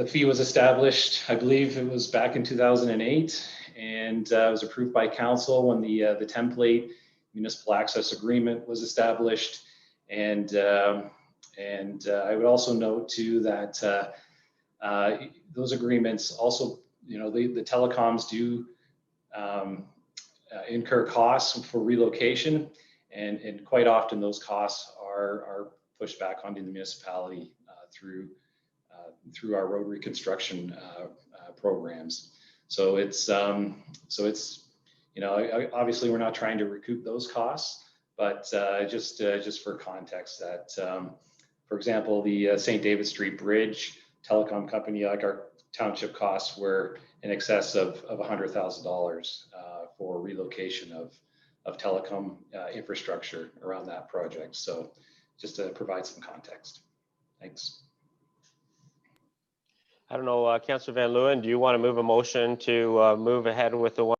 fee was established, I believe it was back in 2008, and it was approved by council when the template municipal access agreement was established. And I would also note too that those agreements also, the telecoms do incur costs for relocation, and quite often those costs are pushed back onto the municipality through our road reconstruction programs. So it's obviously we're not trying to recoup those costs, but just for context that for example, the St. David Street Bridge telecom company, like our township costs were in excess of $100,000 for relocation of telecom infrastructure around that project. So just to provide some context. Thanks. I don't know, Councillor Van Leeuwen, do you want to move a motion to move ahead with the one?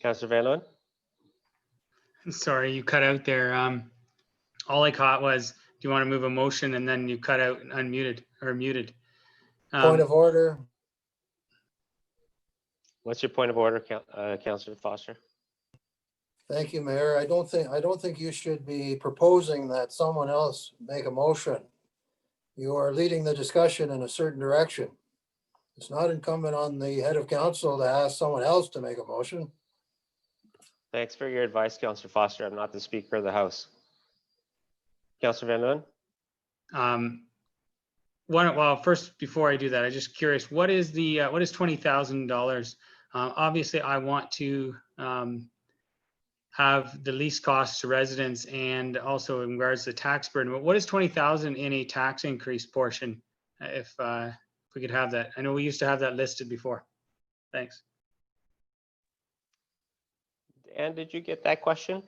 Councillor Van Leeuwen? Sorry, you cut out there. All I caught was, do you want to move a motion? And then you cut out unmuted or muted. Point of order. What's your point of order, Councillor Foster? Thank you, Mayor. I don't think you should be proposing that someone else make a motion. You are leading the discussion in a certain direction. It's not incumbent on the head of council to ask someone else to make a motion. Thanks for your advice, Councillor Foster. I'm not the Speaker of the House. Councillor Van Leeuwen? Well, first, before I do that, I'm just curious, what is $20,000? Obviously, I want to have the least costs to residents and also in regards to tax burden. But what is 20,000 in a tax increase portion? If we could have that. I know we used to have that listed before. Thanks. Dan, did you get that question?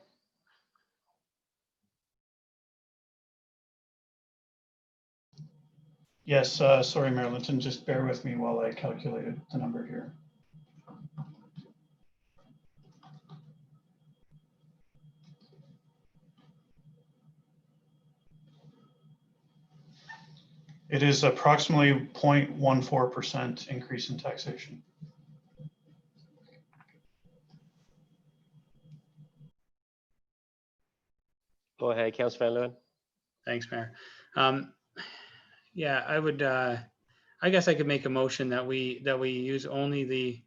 Yes, sorry, Mayor Linton, just bear with me while I calculated the number here. It is approximately 0.14% increase in taxation. Go ahead, Councillor Van Leeuwen. Thanks, Mayor. Yeah, I would. I guess I could make a motion that we use only the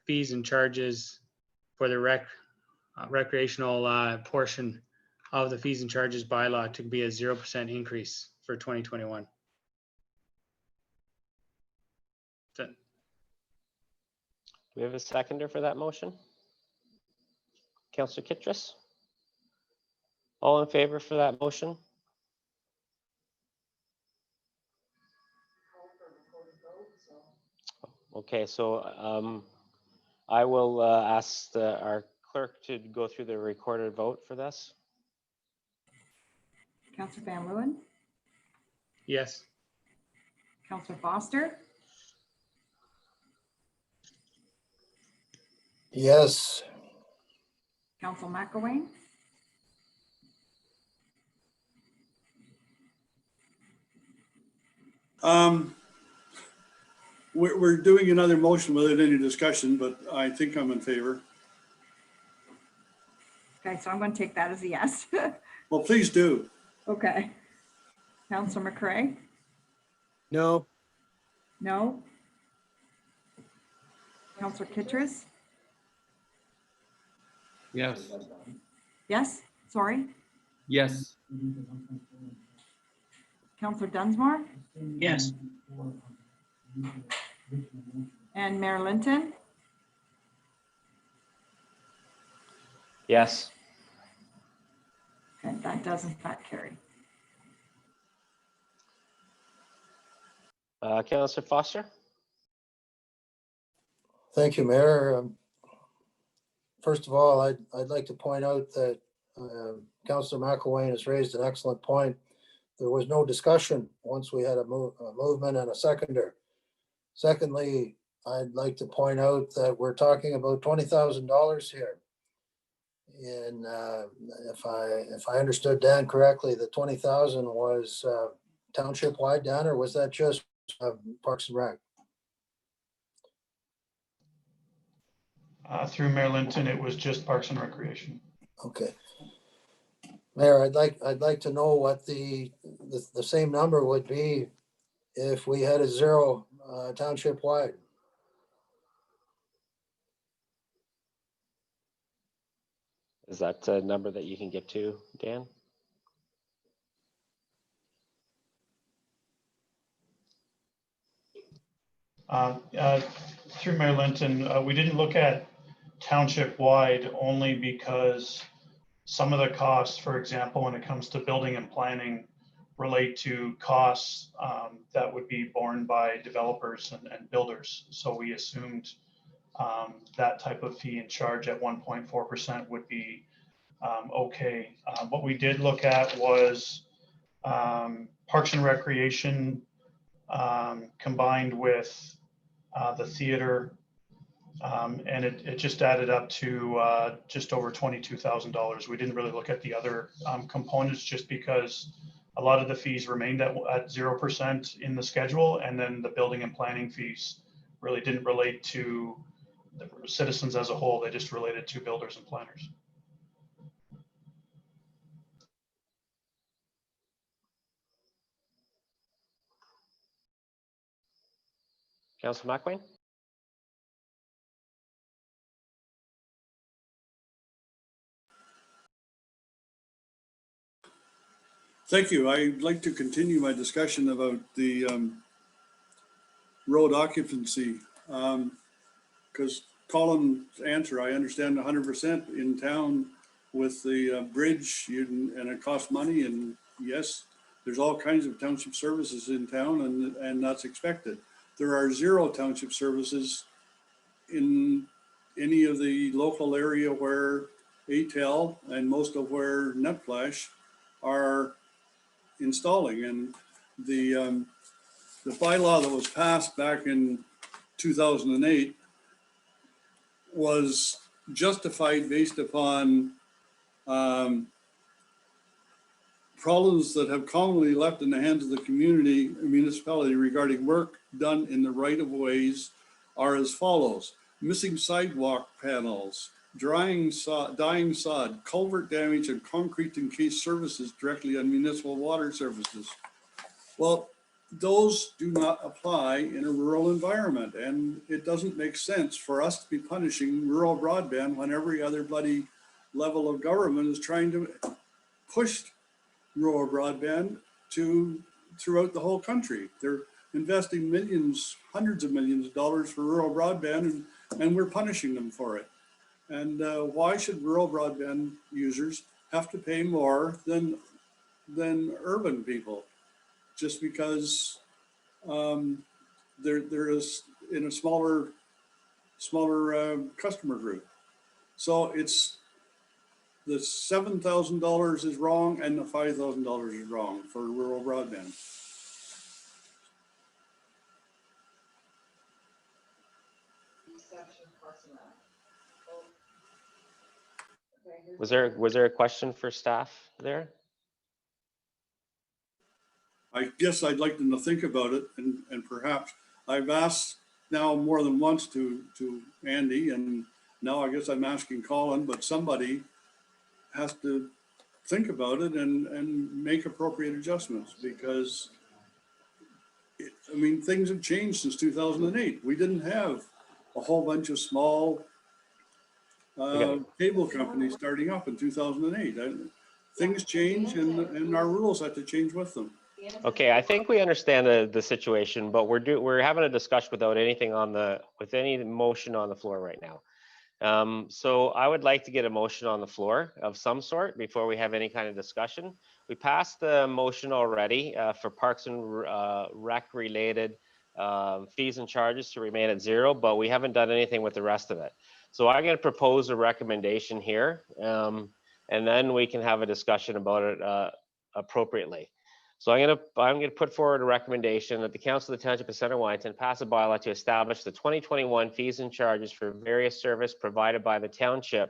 fees and charges for the recreational portion of the fees and charges bylaw to be a 0% increase for 2021. Do we have a seconder for that motion? Councillor Kittredge? All in favor for that motion? Okay, so I will ask our clerk to go through the recorded vote for this. Councillor Van Leeuwen, Yes. Councillor Foster, Yes, Councillor McElwain, We're doing another motion without any discussion, but I think I'm in favor. okay, so I'm going to take that as a yes. Well, please do. Okay. Councillor McCray, No, no. Councillor Kittredge, Yes. yes, sorry. Yes. Councillor Dunsmore Yes, and Mayor Linton, Yes. and that does in fact carry. Councillor Foster? thank you, Mayor. First of all, I'd like to point out that Councillor McElwain has raised an excellent point. There was no discussion once we had a movement and a seconder. Secondly, I'd like to point out that we're talking about $20,000 here. And if I understood Dan correctly, the 20,000 was township wide, Dan, or was that just Parks and Rec? Through Mayor Linton, it was just Parks and Recreation. Okay. Mayor, I'd like to know what the same number would be if we had a zero township wide. Is that a number that you can get to, Dan? Through Mayor Linton, we didn't look at township wide only because some of the costs, for example, when it comes to building and planning, relate to costs that would be borne by developers and builders. So we assumed that type of fee and charge at 1.4% would be okay. What we did look at was Parks and Recreation combined with the theater, and it just added up to just over $22,000. We didn't really look at the other components just because a lot of the fees remained at 0% in the schedule, and then the building and planning fees really didn't relate to the citizens as a whole. They just related to builders and planners. Councillor McElwain? Thank you. I'd like to continue my discussion about the road occupancy. Because Colin's answer, I understand 100% in town with the bridge and it costs money. And yes, there's all kinds of township services in town and that's expected. There are 0 township services in any of the local area where ATEL and most of where NetFlash are installing. And the bylaw that was passed back in 2008 was justified based upon problems that have commonly left in the hands of the community municipality regarding work done in the right of ways are as follows: missing sidewalk panels, dying sod, culvert damage, and concrete encased services directly on municipal water services. Well, those do not apply in a rural environment, and it doesn't make sense for us to be punishing rural broadband when every other bloody level of government is trying to push rural broadband throughout the whole country. They're investing millions, hundreds of millions of dollars for rural broadband, and we're punishing them for it. And why should rural broadband users have to pay more than urban people? Just because there is in a smaller customer group. So it's the $7,000 is wrong and the $5,000 is wrong for rural broadband. Was there a question for staff there? I guess I'd like them to think about it, and perhaps I've asked now more than once to Andy, and now I guess I'm asking Colin, but somebody has to think about it and make appropriate adjustments, because I mean, things have changed since 2008. We didn't have a whole bunch of small cable companies starting up in 2008. Things change, and our rules have to change with them. Okay, I think we understand the situation, but we're having a discussion without anything with any motion on the floor right now. So I would like to get a motion on the floor of some sort before we have any kind of discussion. We passed the motion already for Parks and Rec related fees and charges to remain at 0, but we haven't done anything with the rest of it. So I'm going to propose a recommendation here, and then we can have a discussion about it appropriately. So I'm going to put forward a recommendation that the Council of the Township of Center Wellington pass a bylaw to establish the 2021 fees and charges for various service provided by the township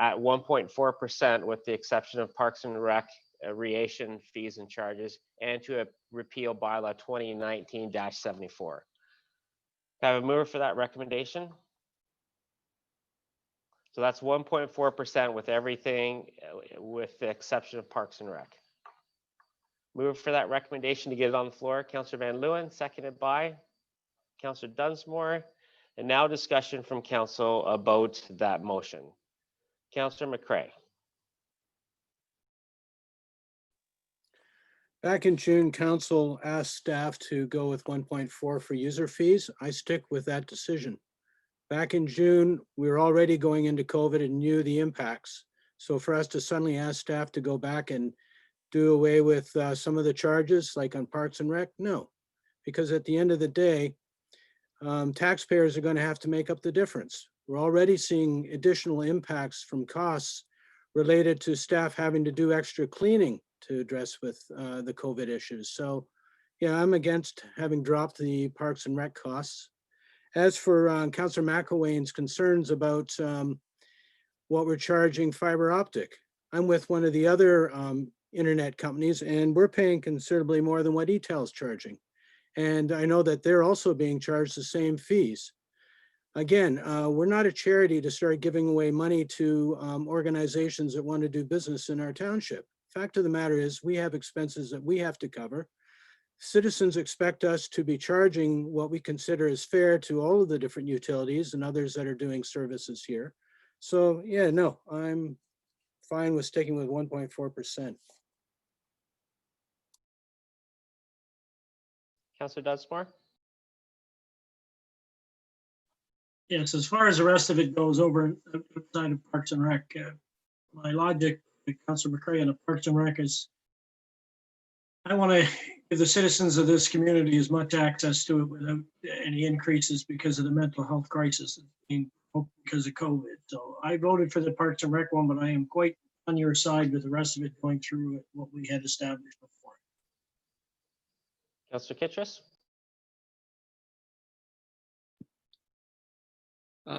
at 1.4%, with the exception of Parks and Recreation fees and charges, and to repeal bylaw 2019-74. I have a mover for that recommendation. So that's 1.4% with everything, with the exception of Parks and Rec. Move for that recommendation to get it on the floor, Councillor Van Leeuwen, seconded by Councillor Dunsmore. And now discussion from council about that motion. Councillor McCray. Back in June, council asked staff to go with 1.4 for user fees. I stick with that decision. Back in June, we were already going into COVID and knew the impacts. So for us to suddenly ask staff to go back and do away with some of the charges, like on Parks and Rec? No, because at the end of the day, taxpayers are going to have to make up the difference. We're already seeing additional impacts from costs related to staff having to do extra cleaning to address with the COVID issues. So yeah, I'm against having dropped the Parks and Rec costs. As for Councillor McElwain's concerns about what we're charging fiber optic, I'm with one of the other internet companies, and we're paying considerably more than what ETEL is charging. And I know that they're also being charged the same fees. Again, we're not a charity to start giving away money to organizations that want to do business in our township. Fact of the matter is, we have expenses that we have to cover. Citizens expect us to be charging what we consider as fair to all of the different utilities and others that are doing services here. So yeah, no, I'm fine with sticking with 1.4%. Councillor Dunsmore? Yes, as far as the rest of it goes over outside of Parks and Rec, my logic, Councillor McCray on the Parks and Rec is I want to give the citizens of this community as much access to it without any increases because of the mental health crisis because of COVID. So I voted for the Parks and Rec one, but I am quite on your side with the rest of it going through what we had established before. Councillor Kittrus?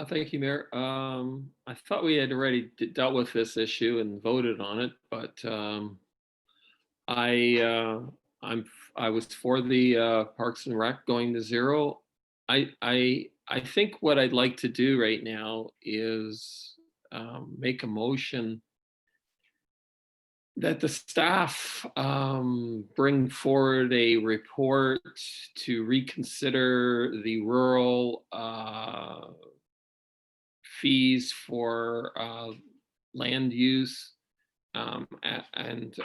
Thank you, Mayor. I thought we had already dealt with this issue and voted on it, but I was for the Parks and Rec going to zero. I think what I'd like to do right now is make a motion that the staff bring forward a report to reconsider the rural fees for land use and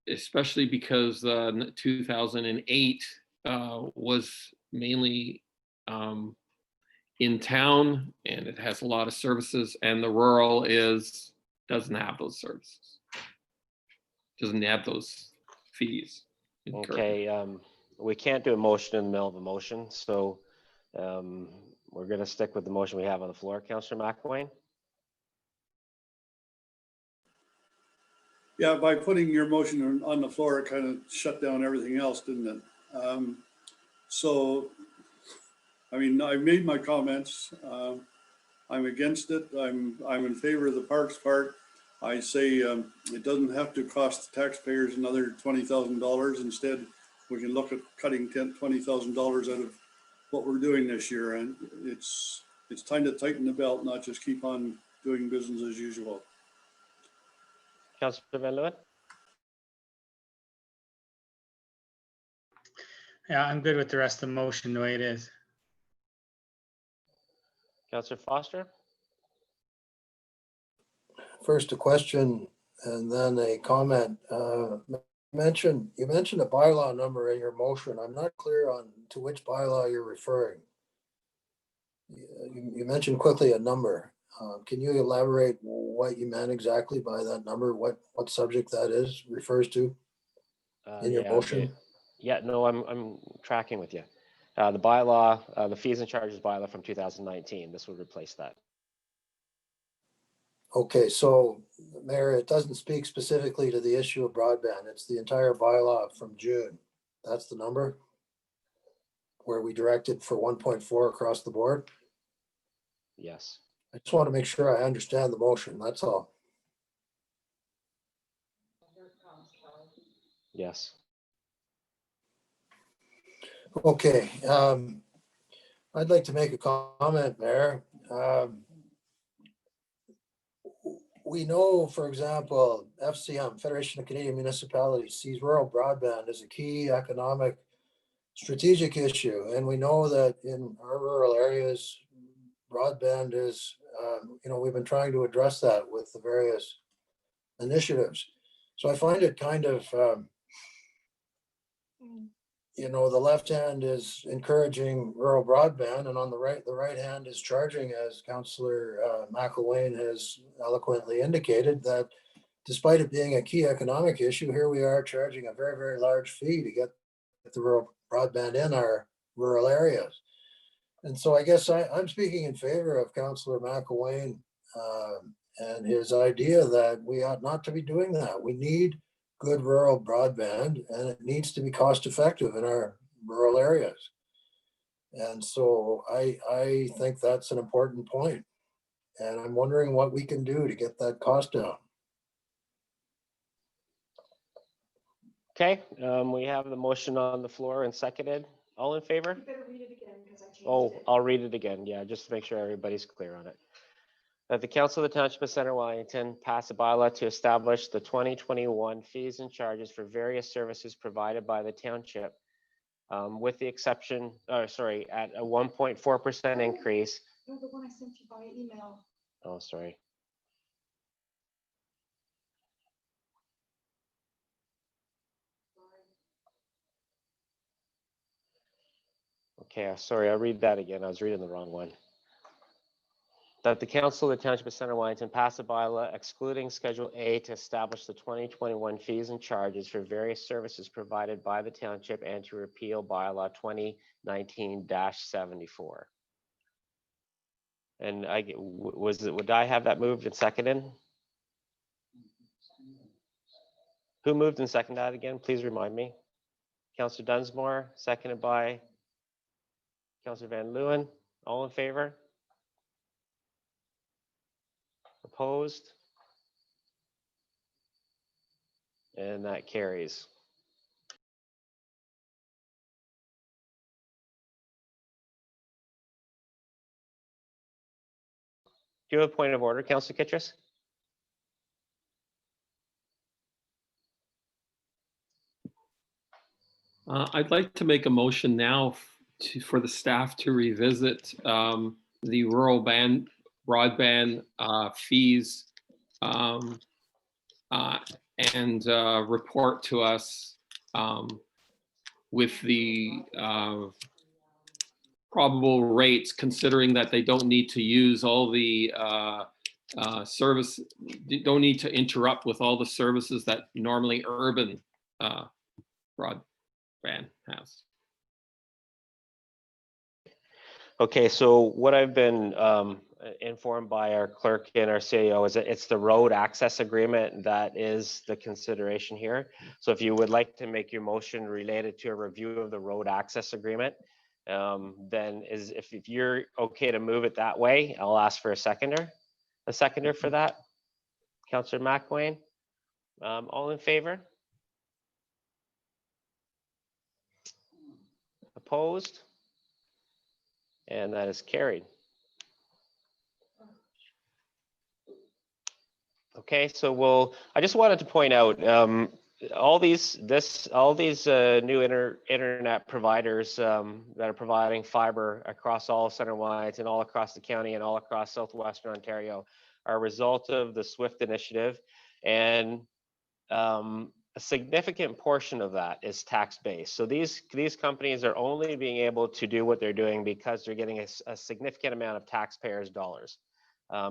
especially because 2008 was mainly in town and it has a lot of services, and the rural doesn't have those services, doesn't have those fees incurred. Okay, we can't do a motion in the middle of a motion, so we're going to stick with the motion we have on the floor. Councillor McElwain? Yeah, by putting your motion on the floor, it kind of shut down everything else, didn't it? So, I mean, I made my comments. I'm against it. I'm in favor of the parks part. I say it doesn't have to cost the taxpayers another $20,000. Instead, we can look at cutting $20,000 out of what we're doing this year, and it's time to tighten the belt, not just keep on doing business as usual. Councillor Van Leeuwen? Yeah, I'm good with the rest of the motion the way it is. Councillor Foster? First a question and then a comment. You mentioned a bylaw number in your motion. I'm not clear on to which bylaw you're referring. You mentioned quickly a number. Can you elaborate what you meant exactly by that number? What subject that refers to in your motion? Yeah, no, I'm tracking with you. The bylaw, the fees and charges bylaw from 2019, this would replace that. Okay, so Mayor, it doesn't speak specifically to the issue of broadband. It's the entire bylaw from June. That's the number where we directed for 1.4 across the board. Yes. I just want to make sure I understand the motion. That's all. Yes. Okay, I'd like to make a comment, Mayor. We know, for example, FCM, Federation of Canadian Municipalities, sees rural broadband as a key economic strategic issue. And we know that in our rural areas, broadband is, we've been trying to address that with the various initiatives. So I find it kind of, the left hand is encouraging rural broadband, and on the right hand is charging, as Councillor McElwain has eloquently indicated, that despite it being a key economic issue, here we are charging a very, very large fee to get the rural broadband in our rural areas. And so I guess I'm speaking in favor of Councillor McElwain and his idea that we ought not to be doing that. We need good rural broadband, and it needs to be cost effective in our rural areas. And so I think that's an important point. And I'm wondering what we can do to get that cost down. Okay, we have the motion on the floor and seconded. All in favor? You better read it again because I changed Oh, it. I'll read it again. Yeah, just to make sure everybody's clear on it. That the Council of the Township of Center Wellington pass a bylaw to establish the 2021 fees and charges for various services provided by the township, with the exception, at a 1.4% increase. No, the one I sent you by email. Oh, sorry. Okay, sorry, I'll read that again. I was reading the wrong one. That the Council of the Township of Center Wellington pass a bylaw excluding Schedule A to establish the 2021 fees and charges for various services provided by the township and to repeal bylaw 2019-74. And would I have that moved and seconded? Who moved and seconded that again? Please remind me. Councillor Dunsmore, seconded by Councillor Van Leeuwen. All in favor? Opposed? And that carries. Do you have a point of order, Councillor Kittrus? I'd like to make a motion now for the staff to revisit the rural broadband fees and report to us with the probable rates, considering that they don't need to use all the service, don't need to interrupt with all the services that normally urban broadband has. Okay, so what I've been informed by our clerk and our CEO is that it's the road access agreement that is the consideration here. So if you would like to make your motion related to a review of the road access agreement, then if you're okay to move it that way, I'll ask for a seconder for that. Councillor McWayne, all in favor? Opposed? And that is carried. Okay, so I just wanted to point out all these new internet providers that are providing fiber across all Center Wellington and all across the county and all across southwestern Ontario are a result of the SWIFT initiative, and a significant portion of that is tax-based. So these companies are only being able to do what they're doing because they're getting a significant amount of taxpayers' dollars.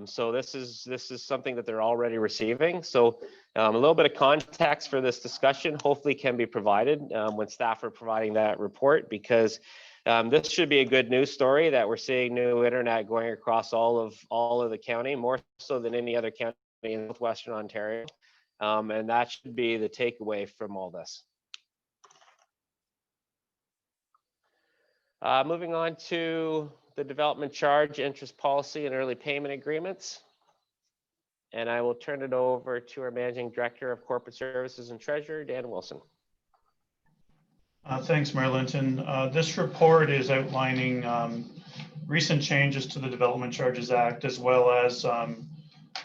So this is something that they're already receiving. So a little bit of context for this discussion hopefully can be provided when staff are providing that report, because this should be a good news story that we're seeing new internet going across all of the county, more so than any other county in Northwestern Ontario. And that should be the takeaway from all this. Moving on to the development charge, interest policy, and early payment agreements. And I will turn it over to our Managing Director of Corporate Services and Treasurer, Dan Wilson. Thanks, Mayor Linton. This report is outlining recent changes to the Development Charges Act, as well as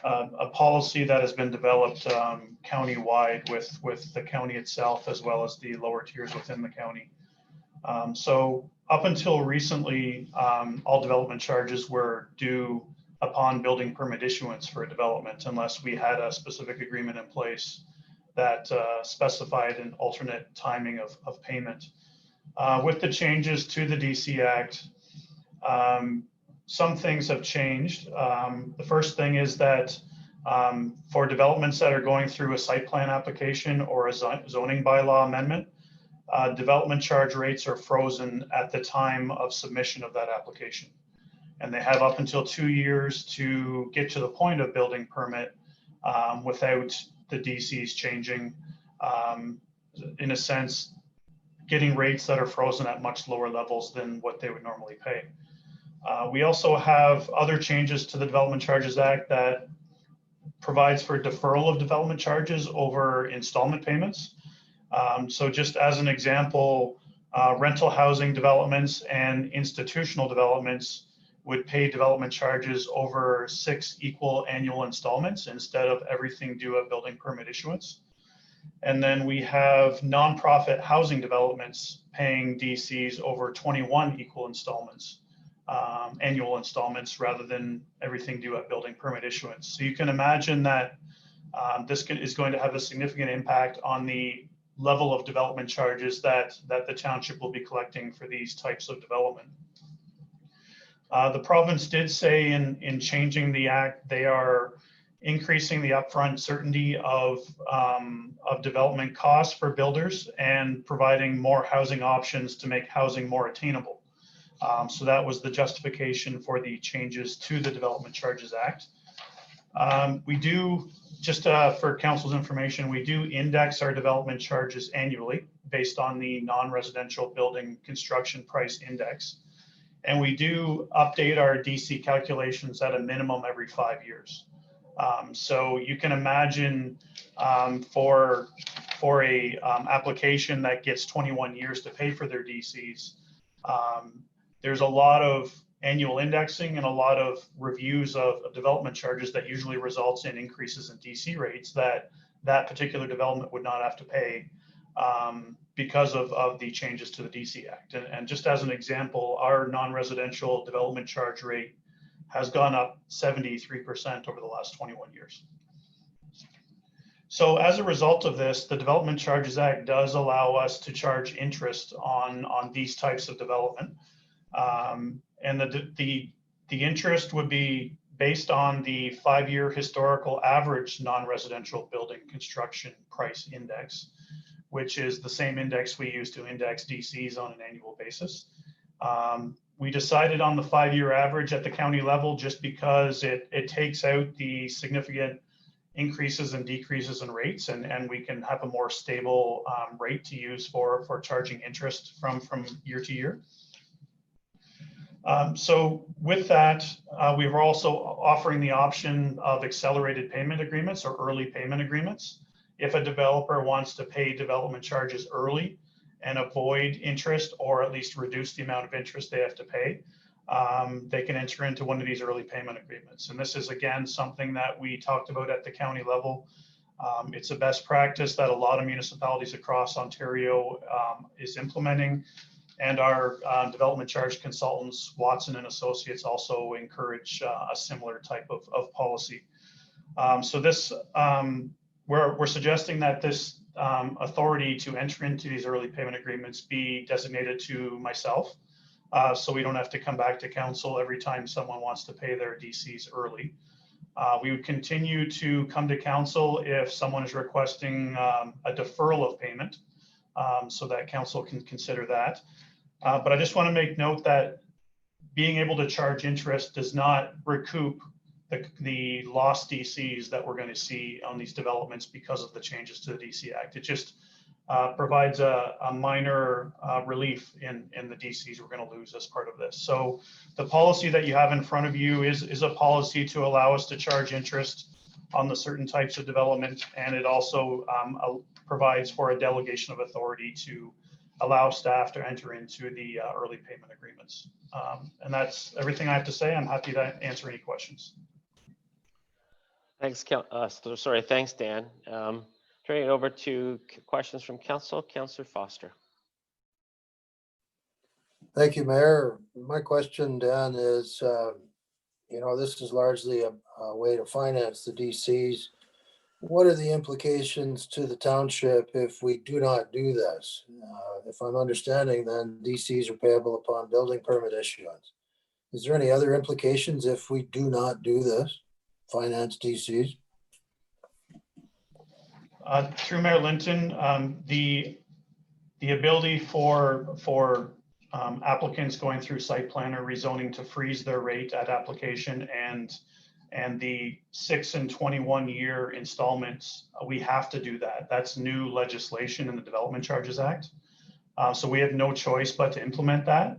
a policy that has been developed county-wide with the county itself, as well as the lower tiers within the county. So up until recently, all development charges were due upon building permit issuance for a development, unless we had a specific agreement in place that specified an alternate timing of payment. With the changes to the DC Act, some things have changed. The first thing is that for developments that are going through a site plan application or a zoning bylaw amendment, development charge rates are frozen at the time of submission of that application. And they have up until 2 years to get to the point of building permit without the DCs changing, in a sense, getting rates that are frozen at much lower levels than what they would normally pay. We also have other changes to the Development Charges Act that provides for deferral of development charges over installment payments. So just as an example, rental housing developments and institutional developments would pay development charges over 6 equal annual installments instead of everything due at building permit issuance. And then we have nonprofit housing developments paying DCs over 21 equal installments, annual installments, rather than everything due at building permit issuance. So you can imagine that this is going to have a significant impact on the level of development charges that the township will be collecting for these types of development. The province did say in changing the act, they are increasing the upfront certainty of development costs for builders and providing more housing options to make housing more attainable. So that was the justification for the changes to the Development Charges Act. We do, just for council's information, we do index our development charges annually based on the non-residential building construction price index. And we do update our DC calculations at a minimum every 5 years. So you can imagine for a application that gets 21 years to pay for their DCs, there's a lot of annual indexing and a lot of reviews of development charges that usually results in increases in DC rates that particular development would not have to pay because of the changes to the DC Act. And just as an example, our non-residential development charge rate has gone up 73% over the last 21 years. So as a result of this, the Development Charges Act does allow us to charge interest on these types of development. And the interest would be based on the 5-year historical average non-residential building construction price index, which is the same index we use to index DCs on an annual basis. We decided on the 5-year average at the county level just because it takes out the significant increases and decreases in rates, and we can have a more stable rate to use for charging interest from year to year. So with that, we were also offering the option of accelerated payment agreements or early payment agreements. If a developer wants to pay development charges early and avoid interest, or at least reduce the amount of interest they have to pay, they can enter into one of these early payment agreements. And this is, again, something that we talked about at the county level. It's a best practice that a lot of municipalities across Ontario is implementing. And our development charge consultants, Watson and Associates, also encourage a similar type of policy. So this, we're suggesting that this authority to enter into these early payment agreements be designated to myself, so we don't have to come back to council every time someone wants to pay their DCs early. We would continue to come to council if someone is requesting a deferral of payment, so that council can consider that. But I just want to make note that being able to charge interest does not recoup the lost DCs that we're going to see on these developments because of the changes to the DC Act. It just provides a minor relief in the DCs we're going to lose as part of this. So the policy that you have in front of you is a policy to allow us to charge interest on the certain types of development, and it also provides for a delegation of authority to allow staff to enter into the early payment agreements. And that's everything I have to say. I'm happy to answer any questions. Thanks, thanks, Dan. Turning it over to questions from council. Councillor Foster. Thank you, Mayor. My question, Dan, is, this is largely a way to finance the DCs. What are the implications to the township if we do not do this? If I'm understanding, then DCs are payable upon building permit issuance. Is there any other implications if we do not do this, finance DCs? Through Mayor Linton, the ability for applicants going through site plan or rezoning to freeze their rate at application and the 6 and 21 year installments, we have to do that. That's new legislation in the Development Charges Act. So we have no choice but to implement that.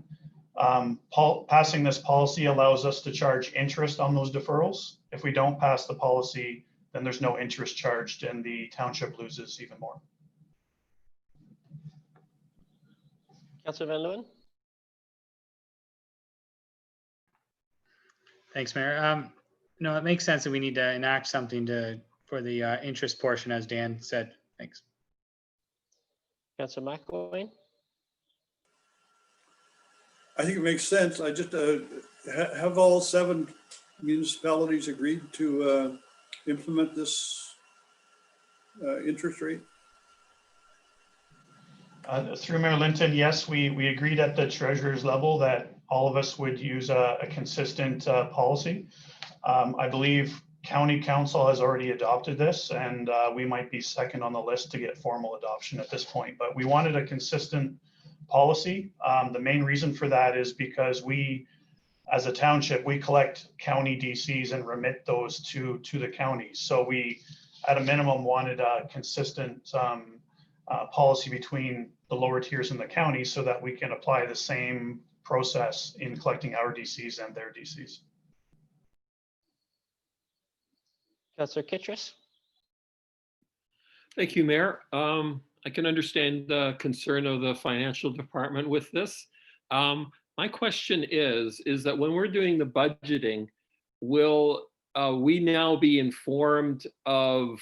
Passing this policy allows us to charge interest on those deferrals. If we don't pass the policy, then there's no interest charged and the township loses even more. Councillor Van Leeuwen. Thanks, Mayor. No, it makes sense that we need to enact something for the interest portion, as Dan said. Thanks. Councillor McElwain. I think it makes sense. I just have all 7 municipalities agreed to implement this interest rate? Through Mayor Linton, yes, we agreed at the treasurer's level that all of us would use a consistent policy. I believe county council has already adopted this, and we might be second on the list to get formal adoption at this point, but we wanted a consistent policy. The main reason for that is because we, as a township, we collect county DCs and remit those to the county. So we, at a minimum, wanted a consistent policy between the lower tiers in the county so that we can apply the same process in collecting our DCs and their DCs. Councillor Kittrus? Thank you, Mayor. I can understand the concern of the financial department with this. My question is that when we're doing the budgeting, will we now be informed of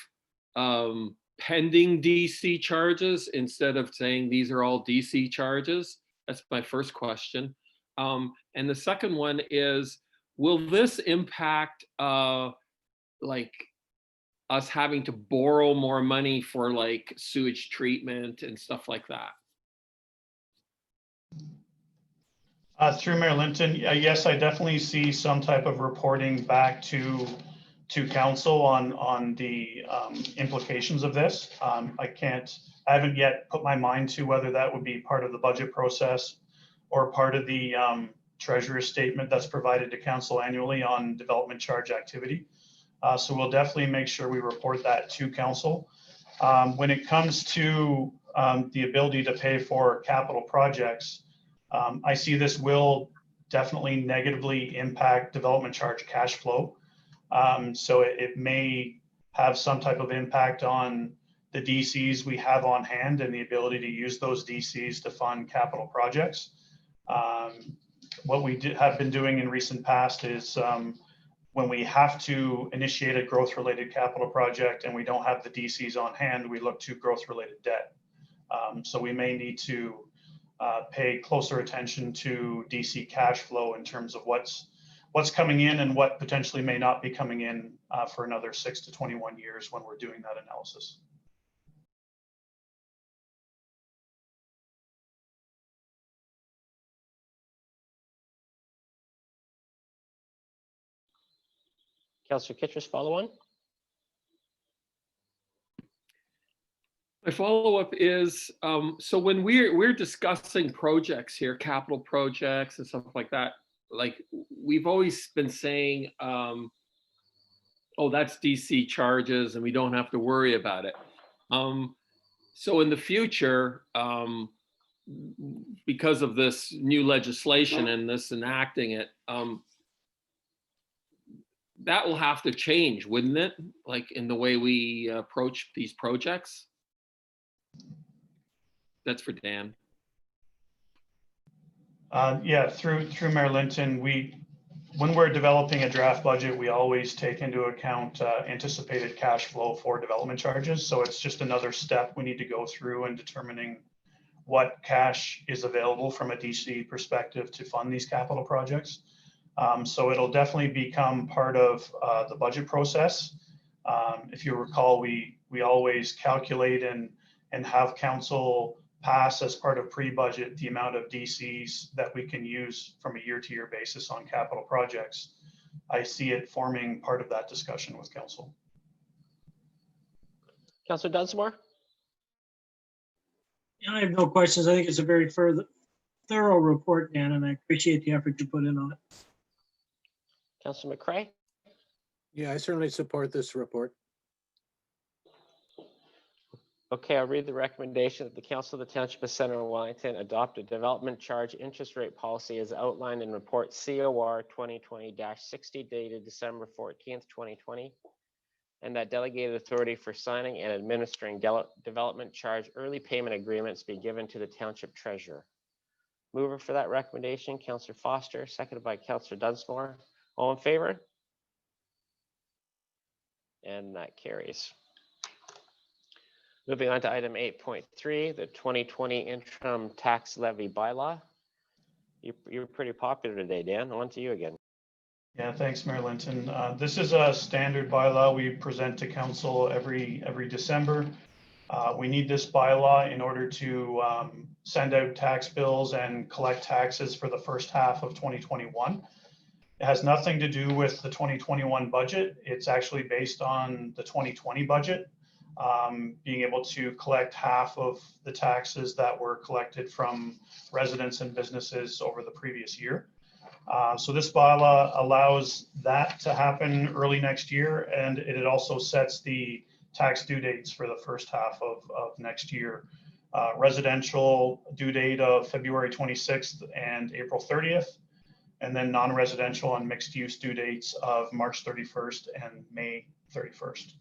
pending DC charges instead of saying these are all DC charges? That's my first question. And the second one is, will this impact like us having to borrow more money for like sewage treatment and stuff like that? Through Mayor Linton, yes, I definitely see some type of reporting back to council on the implications of this. I haven't yet put my mind to whether that would be part of the budget process or part of the treasurer's statement that's provided to council annually on development charge activity. So we'll definitely make sure we report that to council. When it comes to the ability to pay for capital projects, I see this will definitely negatively impact development charge cash flow. So it may have some type of impact on the DCs we have on hand and the ability to use those DCs to fund capital projects. What we have been doing in recent past is when we have to initiate a growth-related capital project and we don't have the DCs on hand, we look to growth-related debt. So we may need to pay closer attention to DC cash flow in terms of what's coming in and what potentially may not be coming in for another 6 to 21 years when we're doing that analysis. Councillor Kittrus, follow on? My follow-up is, so when we're discussing projects here, capital projects and stuff like that, like we've always been saying, oh, that's DC charges and we don't have to worry about it. So in the future, because of this new legislation and this enacting it, that will have to change, wouldn't it? Like in the way we approach these projects? That's for Dan. Yeah, through Mayor Linton, when we're developing a draft budget, we always take into account anticipated cash flow for development charges. So it's just another step we need to go through in determining what cash is available from a DC perspective to fund these capital projects. So it'll definitely become part of the budget process. If you recall, we always calculate and have council pass as part of pre-budget the amount of DCs that we can use from a year-to-year basis on capital projects. I see it forming part of that discussion with council. Councillor Dunsmore? Yeah, I have no questions. I think it's a very thorough report, Dan, and I appreciate the effort you put in on it. Councillor McCray? Yeah, I certainly support this report. Okay, I'll read the recommendation that the Council of the Township of Center Wellington adopt a development charge interest rate policy as outlined in report COR 2020-60 dated December 14th, 2020, and that delegated authority for signing and administering development charge early payment agreements be given to the Township Treasurer. Mover for that recommendation, Councillor Foster, seconded by Councillor Dunsmore. All in favor? And that carries. Moving on to item 8.3, the 2020 interim tax levy bylaw. You're pretty popular today, Dan. On to you again. Yeah, thanks, Mayor Linton. This is a standard bylaw we present to council every December. We need this bylaw in order to send out tax bills and collect taxes for the first half of 2021. It has nothing to do with the 2021 budget. It's actually based on the 2020 budget, being able to collect half of the taxes that were collected from residents and businesses over the previous year. So this bylaw allows that to happen early next year, and it also sets the tax due dates for the first half of next year. Residential due date of February 26th and April 30th, and then non-residential and mixed use due dates of March 31st and May 31st.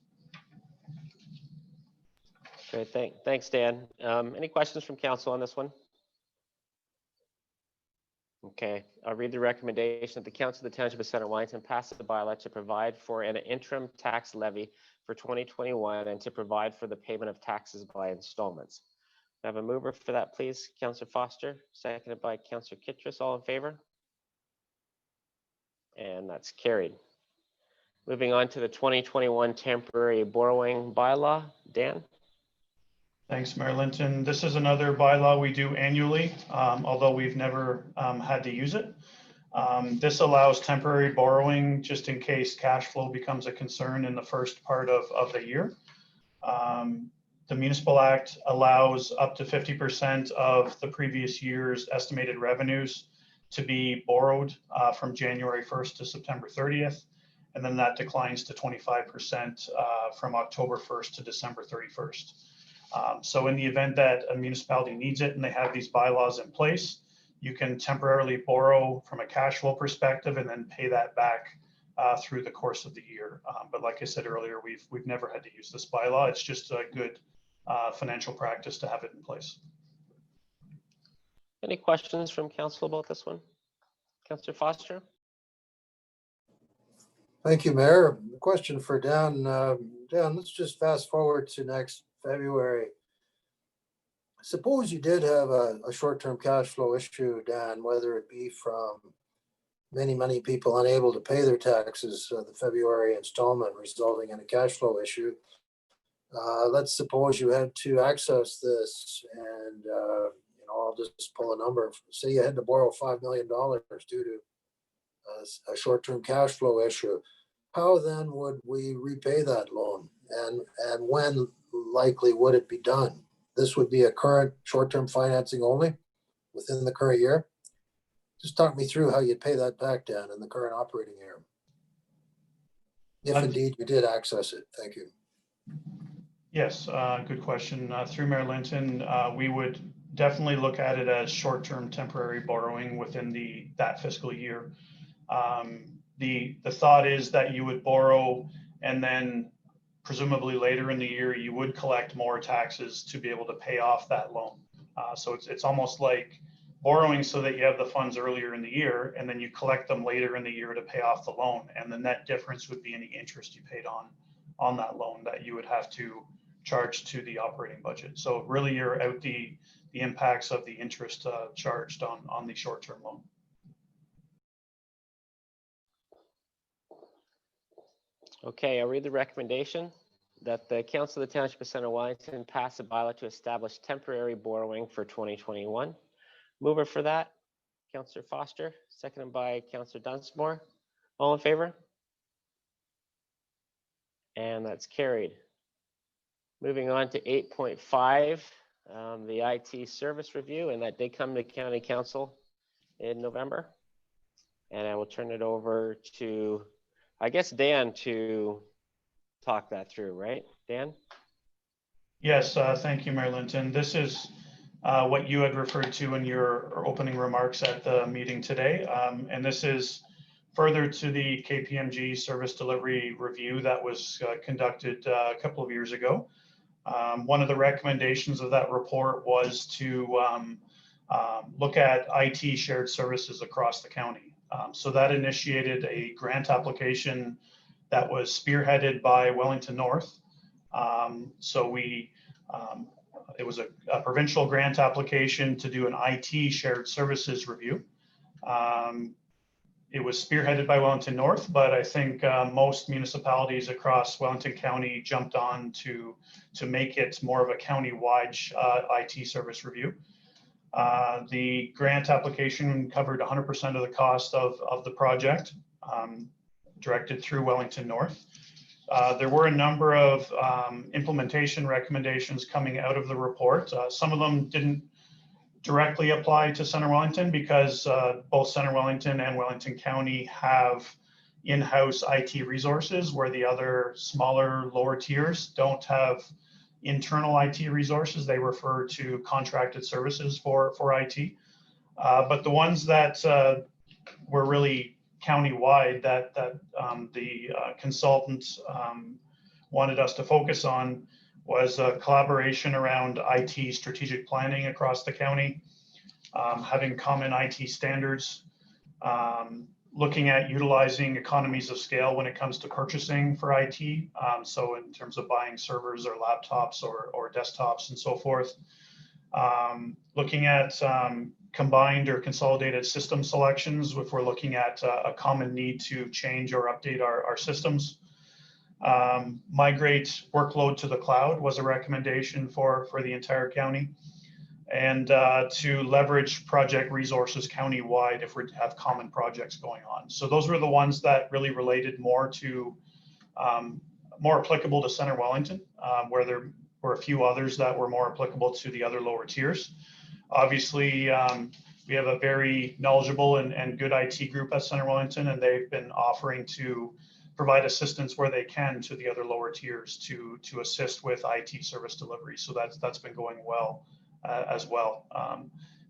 Great, thanks, Dan. Any questions from council on this one? Okay, I'll read the recommendation that the Council of the Township of Center Wellington pass the bylaw to provide for an interim tax levy for 2021 and to provide for the payment of taxes by installments. I have a mover for that, please. Councillor Foster, seconded by Councillor Kittredge. All in favor? And that's carried. Moving on to the 2021 temporary borrowing bylaw. Dan? Thanks, Mayor Linton. This is another bylaw we do annually, although we've never had to use it. This allows temporary borrowing just in case cash flow becomes a concern in the first part of the year. The Municipal Act allows up to 50% of the previous year's estimated revenues to be borrowed from January 1st to September 30th. And then that declines to 25% from October 1st to December 31st. So in the event that a municipality needs it and they have these bylaws in place, you can temporarily borrow from a cash flow perspective and then pay that back through the course of the year. But like I said earlier, we've never had to use this bylaw. It's just a good financial practice to have it in place. Any questions from council about this one? Councillor Foster? Thank you, Mayor. Question for Dan. Dan, let's just fast forward to next February. Suppose you did have a short-term cash flow issue, Dan, whether it be from many people unable to pay their taxes, the February installment resulting in a cash flow issue. Let's suppose you had to access this and, I'll just pull a number. Say you had to borrow $5 million due to a short-term cash flow issue. How then would we repay that loan? And when likely would it be done? This would be a current short-term financing only within the current year. Just talk me through how you'd pay that back, Dan, in the current operating year. If indeed you did access it. Thank you. Yes, good question. Through Mayor Linton, we would definitely look at it as short-term temporary borrowing within that fiscal year. The thought is that you would borrow and then presumably later in the year, you would collect more taxes to be able to pay off that loan. So it's almost like borrowing so that you have the funds earlier in the year and then you collect them later in the year to pay off the loan. And the net difference would be any interest you paid on that loan that you would have to charge to the operating budget. So really you're out the impacts of the interest charged on the short-term loan. Okay, I'll read the recommendation that the Council of the Township of Center Wellington pass a bylaw to establish temporary borrowing for 2021. Mover for that, Councillor Foster, seconded by Councillor Dunsmore. All in favor? And that's carried. Moving on to 8.5, the IT service review, and that did come to County Council in November. And I will turn it over to, I guess, Dan to talk that through, right? Dan? Yes, thank you, Mayor Linton. This is what you had referred to in your opening remarks at the meeting today. And this is further to the KPMG service delivery review that was conducted a couple of years ago. One of the recommendations of that report was to look at IT shared services across the county. So that initiated a grant application that was spearheaded by Wellington North. It was a provincial grant application to do an IT shared services review. It was spearheaded by Wellington North, but I think most municipalities across Wellington County jumped on to make it more of a county-wide IT service review. The grant application covered 100% of the cost of the project, directed through Wellington North. There were a number of implementation recommendations coming out of the report. Some of them didn't directly apply to Center Wellington because both Center Wellington and Wellington County have in-house IT resources where the other smaller, lower tiers don't have internal IT resources. They refer to contracted services for IT. But the ones that were really county-wide that the consultants wanted us to focus on was a collaboration around IT strategic planning across the county, having common IT standards, looking at utilizing economies of scale when it comes to purchasing for IT. So in terms of buying servers or laptops or desktops and so forth, looking at combined or consolidated system selections if we're looking at a common need to change or update our systems. Migrate workload to the cloud was a recommendation for the entire county, and to leverage project resources county-wide if we have common projects going on. So those were the ones that really related more to, more applicable to Center Wellington, where there were a few others that were more applicable to the other lower tiers. Obviously, we have a very knowledgeable and good IT group at Center Wellington, and they've been offering to provide assistance where they can to the other lower tiers to assist with IT service delivery. So that's been going well as well.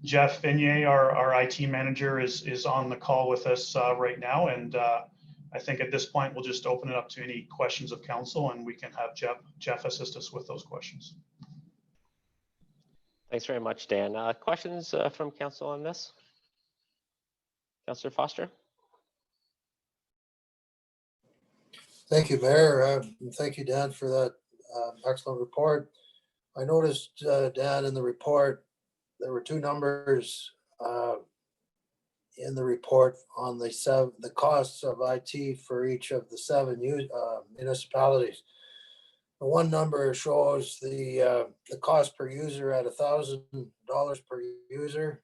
Jeff Vignier, our IT manager, is on the call with us right now, and I think at this point we'll just open it up to any questions of council, and we can have Jeff assist us with those questions. Thanks very much, Dan. Questions from council on this? Councillor Foster? Thank you, Mayor. And thank you, Dan, for that excellent report. I noticed, Dan, in the report, there were two numbers in the report on the costs of IT for each of the 7 municipalities. The one number shows the cost per user at $1,000 per user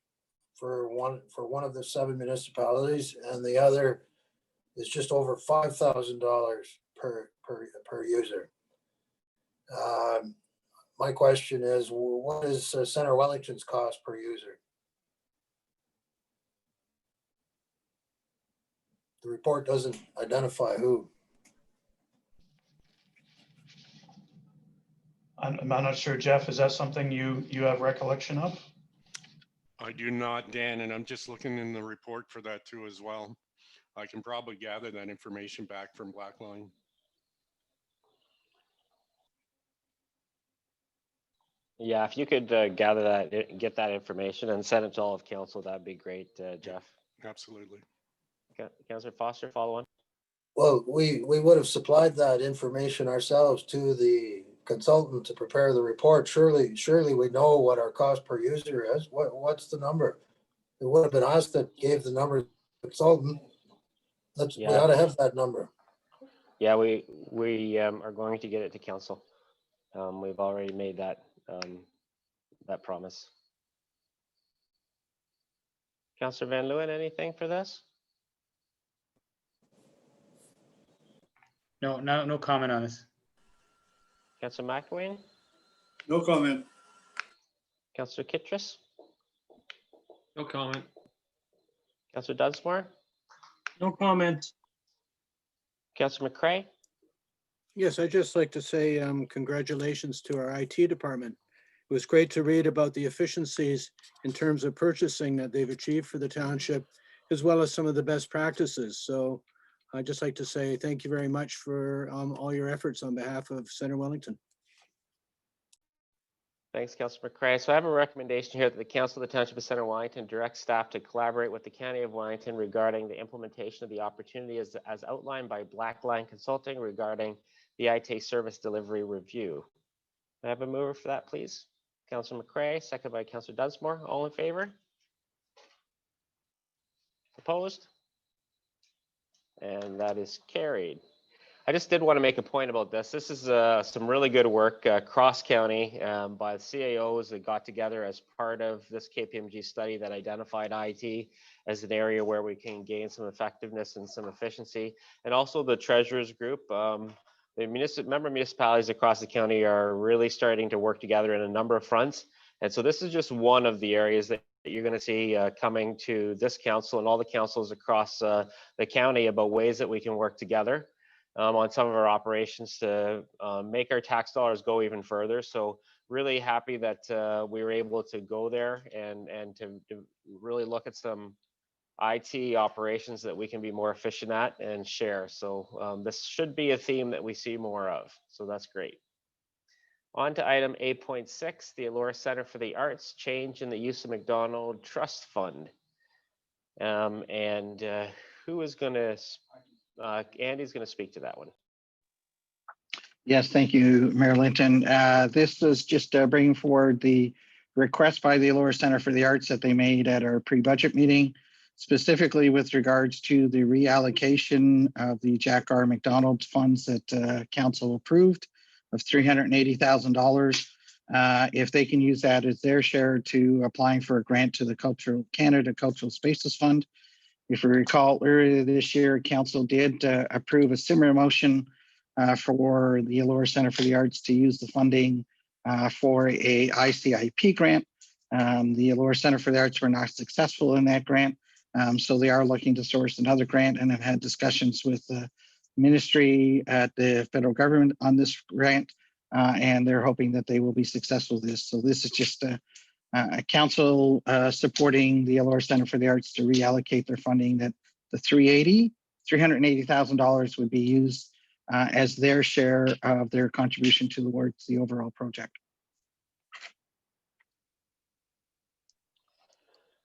for one of the 7 municipalities, and the other is just over $5,000 per user. My question is, what is Center Wellington's cost per user? The report doesn't identify who. I'm not sure, Jeff, is that something you have recollection of? I do not, Dan, and I'm just looking in the report for that too as well. I can probably gather that information back from Blackline. Yeah, if you could gather that, get that information and send it to all of council, that'd be great, Jeff. Absolutely. Councillor Foster, follow on. Well, we would have supplied that information ourselves to the consultant to prepare the report. Surely we know what our cost per user is. What's the number? It would have been us that gave the number to the consultant. We ought to have that number. Yeah, we are going to get it to council. We've already made that promise. Councillor Van Leeuwen, anything for this? No comment on this. Councillor McElwain? No comment. Councillor Kittredge? No comment. Councillor Dunsmore? No comment. Councillor McCray? Yes, I'd just like to say congratulations to our IT department. It was great to read about the efficiencies in terms of purchasing that they've achieved for the township, as well as some of the best practices. So I'd just like to say thank you very much for all your efforts on behalf of Center Wellington. Thanks, Councillor McCray. So I have a recommendation here that the Council of the Township of Center Wellington direct staff to collaborate with the County of Wellington regarding the implementation of the opportunity as outlined by Blackline Consulting regarding the IT service delivery review. Can I have a mover for that, please? Councillor McCray, second by Councillor Dunsmore. All in favor? Opposed? And that is carried. I just did want to make a point about this. This is some really good work cross-county by the CAOs that got together as part of this KPMG study that identified IT as an area where we can gain some effectiveness and some efficiency. And also the treasurers group. The member municipalities across the county are really starting to work together in a number of fronts. And so this is just one of the areas that you're going to see coming to this council and all the councils across the county about ways that we can work together on some of our operations to make our tax dollars go even further. So really happy that we were able to go there and to really look at some IT operations that we can be more efficient at and share. So this should be a theme that we see more of. So that's great. On to item 8.6, the Elora Center for the Arts, change in the use of McDonald Trust Fund. Who is going to, Andy's going to speak to that one. Yes, thank you, Mayor Linton. This is just bringing forward the request by the Elora Center for the Arts that they made at our pre-budget meeting, specifically with regards to the reallocation of the Jack R. McDonald funds that council approved of $380,000. If they can use that as their share to applying for a grant to the Canada Cultural Spaces Fund. If you recall, earlier this year, council did approve a similar motion for the Elora Center for the Arts to use the funding for a ICIP grant. The Elora Center for the Arts were not successful in that grant, so they are looking to source another grant and have had discussions with the ministry at the federal government on this grant, and they're hoping that they will be successful with this. So this is just a council supporting the Elora Center for the Arts to reallocate their funding, that the $380,000 would be used as their share of their contribution towards the overall project.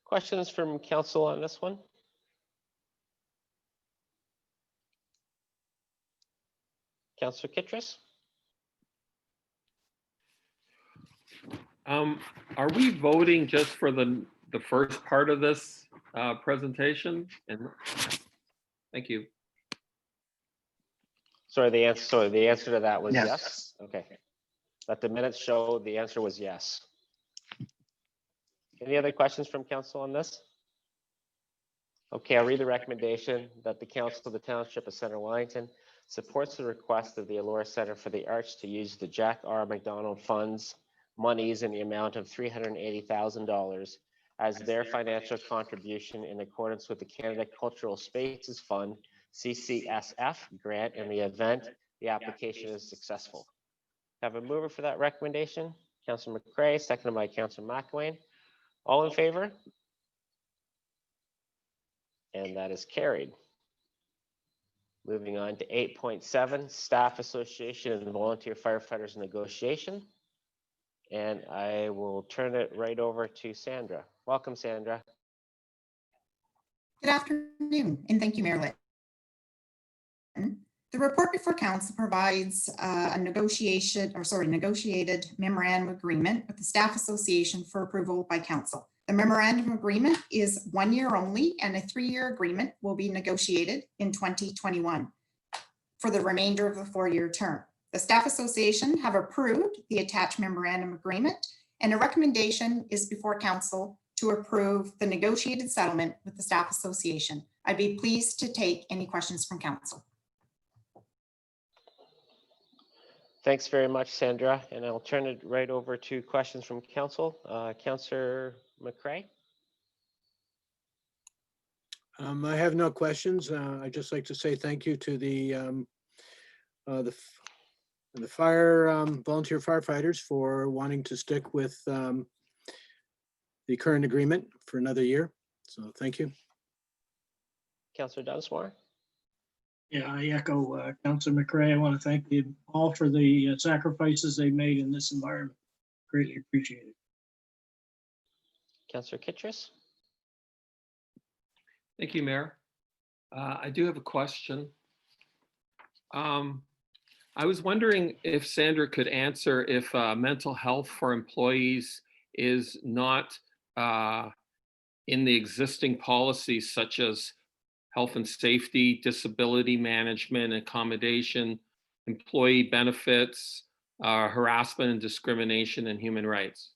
Questions from council on this one? Councillor Kittredge? Are we voting just for the first part of this presentation? And thank you. Sorry, the answer to that was Yes. yes. Okay. Let the minutes show the answer was yes. Any other questions from council on this? Okay, I'll read the recommendation that the council of the Township of Center Wellington supports the request of the Elora Center for the Arts to use the Jack R. McDonald funds monies in the amount of $380,000 as their financial contribution in accordance with the Canada Cultural Spaces Fund CCSF grant in the event the application is successful. Have a mover for that recommendation, Councillor McCray, seconded by Councillor McElwain. All in favor? And that is carried. Moving on to 8.7, Staff Association and Volunteer Firefighters Negotiation. And I will turn it right over to Sandra. Welcome, Sandra. Good afternoon, and thank you, Mayor Litton. The report before council provides a negotiated memorandum agreement with the Staff Association for approval by council. The memorandum agreement is 1 year only, and a 3-year agreement will be negotiated in 2021 for the remainder of the 4-year term. The Staff Association have approved the attached memorandum agreement, and a recommendation is before council to approve the negotiated settlement with the Staff Association. I'd be pleased to take any questions from council. Thanks very much, Sandra. And I'll turn it right over to questions from council. Councillor McCray. I have no questions. I'd just like to say thank you to the volunteer firefighters for wanting to stick with the current agreement for another year. So thank you. Councillor Dunsmore. Yeah, I echo Councillor McCray. I want to thank you all for the sacrifices they made in this environment. Greatly appreciated. Councillor Kittredge. Thank you, Mayor. I do have a question. I was wondering if Sandra could answer if mental health for employees is not in the existing policies, such as health and safety, disability management, accommodation, employee benefits, harassment and discrimination, and human rights.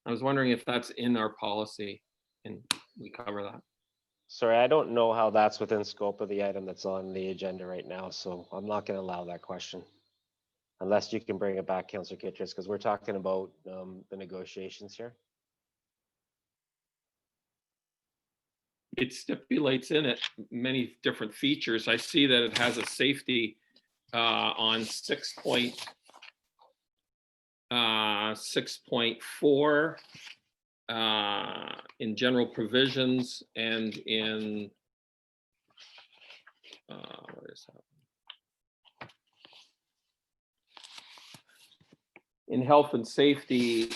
I was wondering if that's in our policy and we cover that. Sorry, I don't know how that's within scope of the item that's on the agenda right now, so I'm not going to allow that question. Unless you can bring it back, Councillor Kittredge, because we're talking about the negotiations here. It stipulates in it many different features. I see that it has a safety on 6.4 in general provisions and in what is that? In health and safety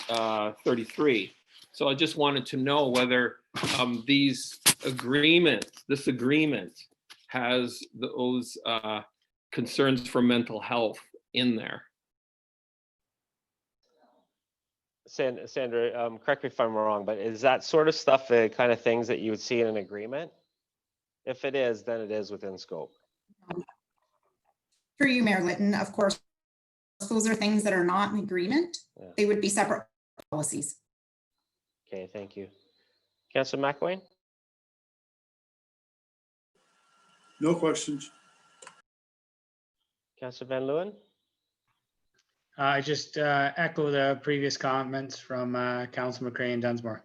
33. So I just wanted to know whether this agreement has those concerns for mental health in there. Sandra, correct me if I'm wrong, but is that sort of stuff the kind of things that you would see in an agreement? If it is, then it is within scope. Through you, Mayor Litton, of course, those are things that are not in agreement. Yeah. They would be separate policies. Okay, thank you. Councillor McElwain? No questions. Councillor Van Leeuwen? I just echo the previous comments from Councillor McCray and Dunsmore.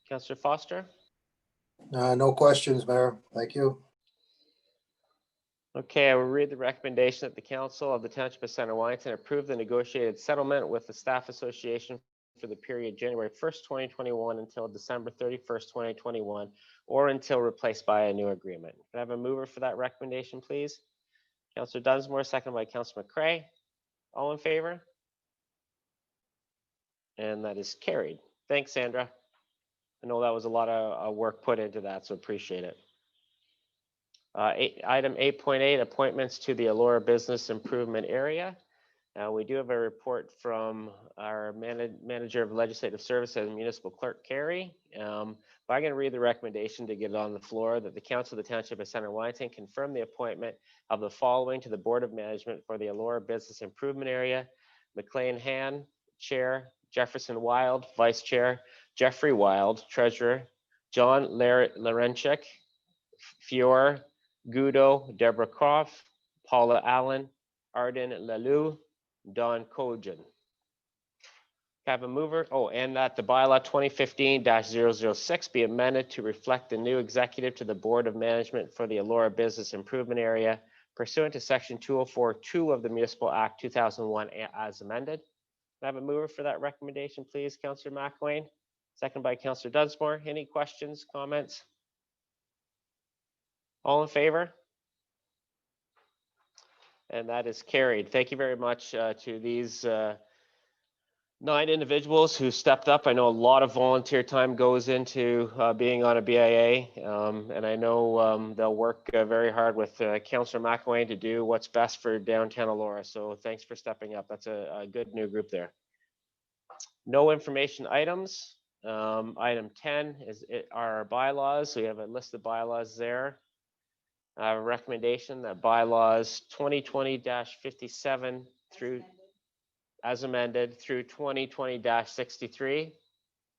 Councillor Foster? No questions, Mayor. Thank you. Okay, I will read the recommendation that the Council of the Township of Center Wellington approve the negotiated settlement with the Staff Association for the period January 1st, 2021 until December 31st, 2021, or until replaced by a new agreement. Can I have a mover for that recommendation, please? Councillor Dunsmore, second by Councillor McCray. All in favor? And that is carried. Thanks, Sandra. I know that was a lot of work put into that, so appreciate it. Item 8.8, appointments to the Elora Business Improvement Area. We do have a report from our Manager of Legislative Service and Municipal Clerk, Carey. But I'm going to read the recommendation to get it on the floor that the Council of the Township of Center Wellington confirm the appointment of the following to the Board of Management for the Elora Business Improvement Area: McLean Han, Chair; Jefferson Wild, Vice Chair; Jeffrey Wild, Treasurer; John Larenchik, Fior Gudo, Deborah Croft, Paula Allen, Arden Lalou, Don Kojan. Have a mover. Oh, and that the bylaw 2015-006 be amended to reflect the new executive to the Board of Management for the Elora Business Improvement Area pursuant to section 204(2) of the Municipal Act 2001 as amended. Can I have a mover for that recommendation, please? Councillor McElwain, second by Councillor Dunsmore. Any questions, comments? All in favor? And that is carried. Thank you very much to these 9 individuals who stepped up. I know a lot of volunteer time goes into being on a BIA, and I know they'll work very hard with Councillor McElwain to do what's best for downtown Elora. So thanks for stepping up. That's a good new group there. No information items. Item 10 are our bylaws. We have a list of bylaws there. I have a recommendation that bylaws 2020-57 through as amended through 2020-63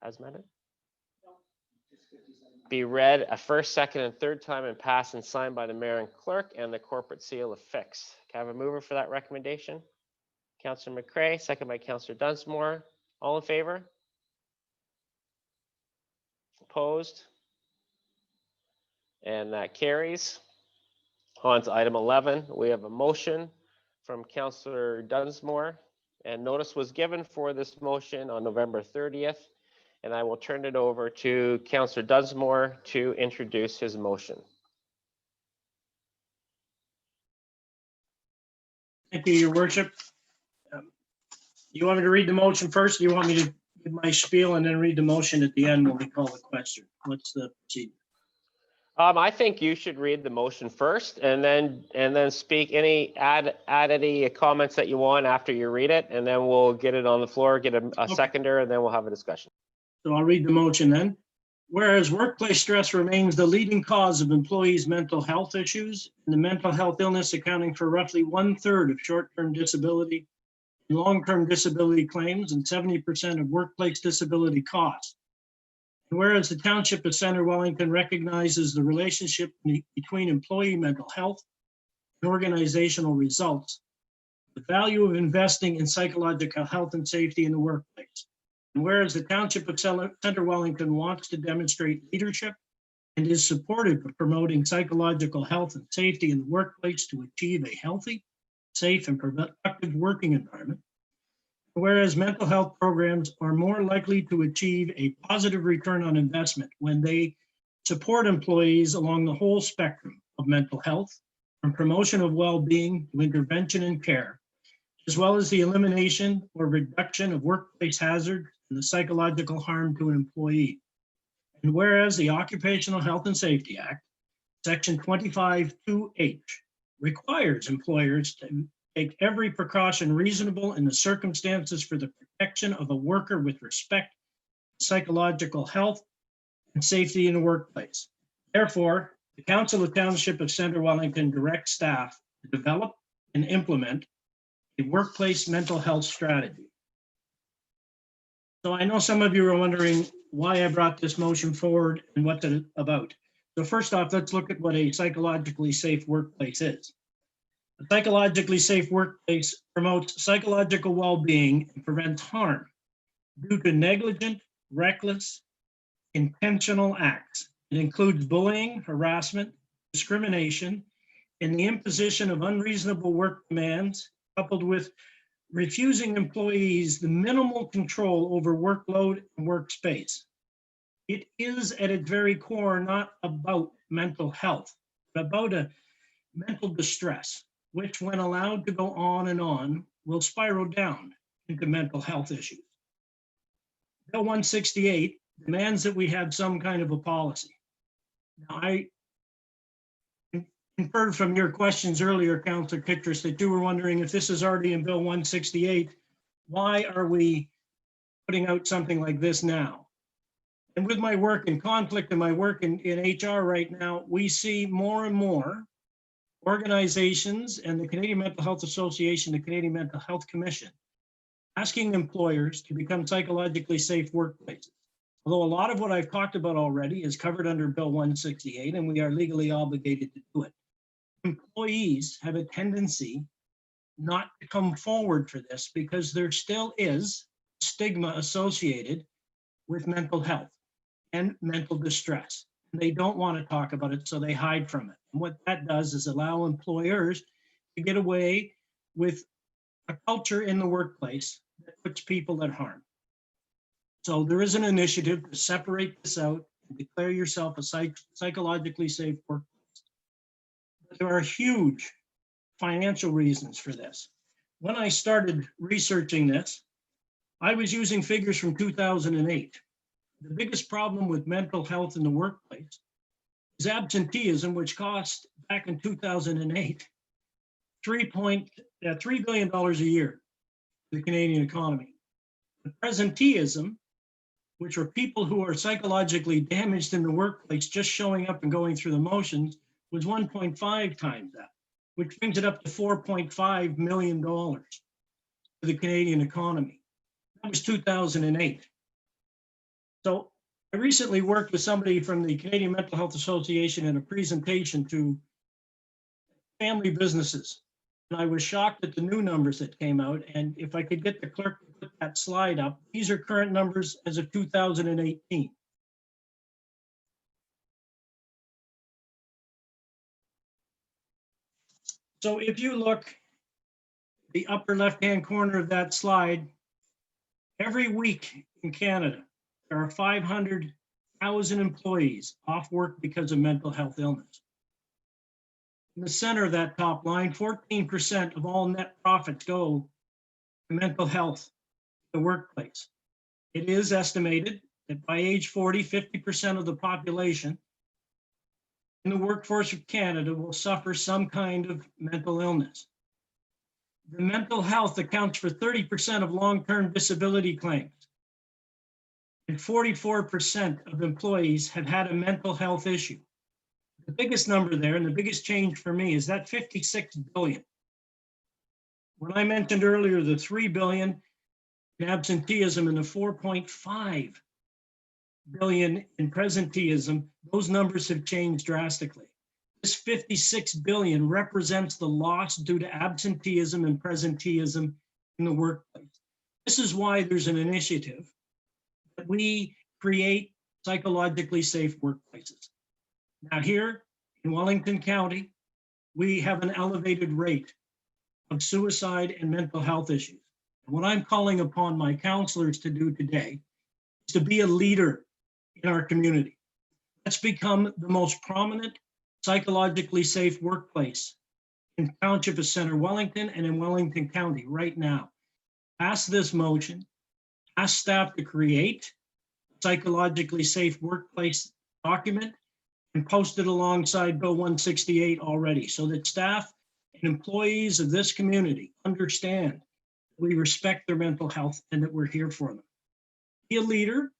as amended be read a first, second, and third time and passed and signed by the mayor and clerk and the corporate seal affixed. Can I have a mover for that recommendation? Councillor McCray, second by Councillor Dunsmore. All in favor? Opposed? And that carries. On to item 11, we have a motion from Councillor Dunsmore, and notice was given for this motion on November 30th, and I will turn it over to Councillor Dunsmore to introduce his motion. Thank you, Your Worship. You want me to read the motion first? Or you want me to give my spiel and then read the motion at the end when we call the question? What's the procedure? I think you should read the motion first and then speak add any comments that you want after you read it, and then we'll get it on the floor, get a seconder, and then we'll have a discussion. So I'll read the motion then. Whereas workplace stress remains the leading cause of employees' mental health issues, and the mental health illness accounting for roughly 1/3 of short-term disability and long-term disability claims and 70% of workplace disability costs. And whereas the Township of Center Wellington recognizes the relationship between employee mental health and organizational results, the value of investing in psychological health and safety in the workplace. And whereas the Township of Center Wellington wants to demonstrate leadership and is supportive of promoting psychological health and safety in the workplace to achieve a healthy, safe, and productive working environment. Whereas mental health programs are more likely to achieve a positive return on investment when they support employees along the whole spectrum of mental health, from promotion of well-being to intervention and care, as well as the elimination or reduction of workplace hazards and the psychological harm to an employee. And whereas the Occupational Health and Safety Act, Section 25(2)H, requires employers to take every precaution reasonable in the circumstances for the protection of a worker with respect to psychological health and safety in the workplace. Therefore, the Council of Township of Center Wellington directs staff to develop and implement a workplace mental health strategy. So I know some of you are wondering why I brought this motion forward and what it's about. So first off, let's look at what a psychologically safe workplace is. A psychologically safe workplace promotes psychological well-being and prevents harm due to negligent, reckless, intentional acts. It includes bullying, harassment, discrimination, and the imposition of unreasonable work demands, coupled with refusing employees the minimal control over workload and workspace. It is at its very core not about mental health, but about a mental distress, which when allowed to go on and on, will spiral down into mental health issues. Bill 168 demands that we have some kind of a policy. Now, I inferred from your questions earlier, Councillor Kittredge, that you were wondering if this is already in Bill 168, why are we putting out something like this now? And with my work in conflict and my work in HR right now, we see more and more organizations and the Canadian Mental Health Association, the Canadian Mental Health Commission, asking employers to become psychologically safe workplaces. Although a lot of what I've talked about already is covered under Bill 168, and we are legally obligated to do it, employees have a tendency not to come forward for this because there still is stigma associated with mental health and mental distress. They don't want to talk about it, so they hide from it. And what that does is allow employers to get away with a culture in the workplace that puts people at harm. So there is an initiative to separate this out and declare yourself a psychologically safe workplace. But there are huge financial reasons for this. When I started researching this, I was using figures from 2008. The biggest problem with mental health in the workplace is absenteeism, which cost back in 2008 $3 billion a year to the Canadian economy. The presenteeism, which are people who are psychologically damaged in the workplace just showing up and going through the motions, was 1.5 times that, which brings it up to $4.5 million to the Canadian economy. That was 2008. So I recently worked with somebody from the Canadian Mental Health Association in a presentation to family businesses. And I was shocked at the new numbers that came out. And if I could get the clerk to put that slide up, these are current numbers as of 2018. So if you look the upper left-hand corner of that slide, every week in Canada, there are 500,000 employees off work because of mental health illness. In the center of that top line, 14% of all net profits go to mental health, the workplace. It is estimated that by age 40, 50% of the population in the workforce of Canada will suffer some kind of mental illness. The mental health accounts for 30% of long-term disability claims. and 44% of employees have had a mental health issue. The biggest number there and the biggest change for me is that 56 billion. When I mentioned earlier the 3 billion in absenteeism and the 4.5 billion in presenteeism, those numbers have changed drastically. This 56 billion represents the loss due to absenteeism and presenteeism in the workplace. This is why there's an initiative that we create psychologically safe workplaces. Now here in Wellington County, we have an elevated rate of suicide and mental health issues. And what I'm calling upon my councillors to do today is to be a leader in our community. Let's become the most prominent psychologically safe workplace in Township of Center Wellington and in Wellington County right now. Pass this motion, ask staff to create a psychologically safe workplace document and post it alongside Bill 168 already so that staff and employees of this community understand we respect their mental health and that we're here for them. Be a leader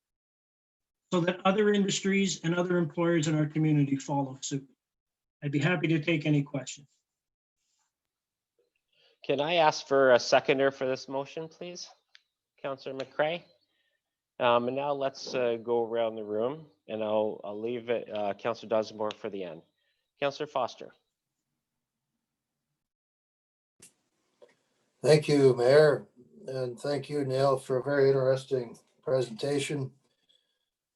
so that other industries and other employers in our community follow suit. I'd be happy to take any questions. Can I ask for a seconder for this motion, please? Councillor McCray. And now let's go around the room and I'll leave it, Councillor Dunsmore for the end. Councillor Foster. Thank you, Mayor, and thank you, Neil, for a very interesting presentation.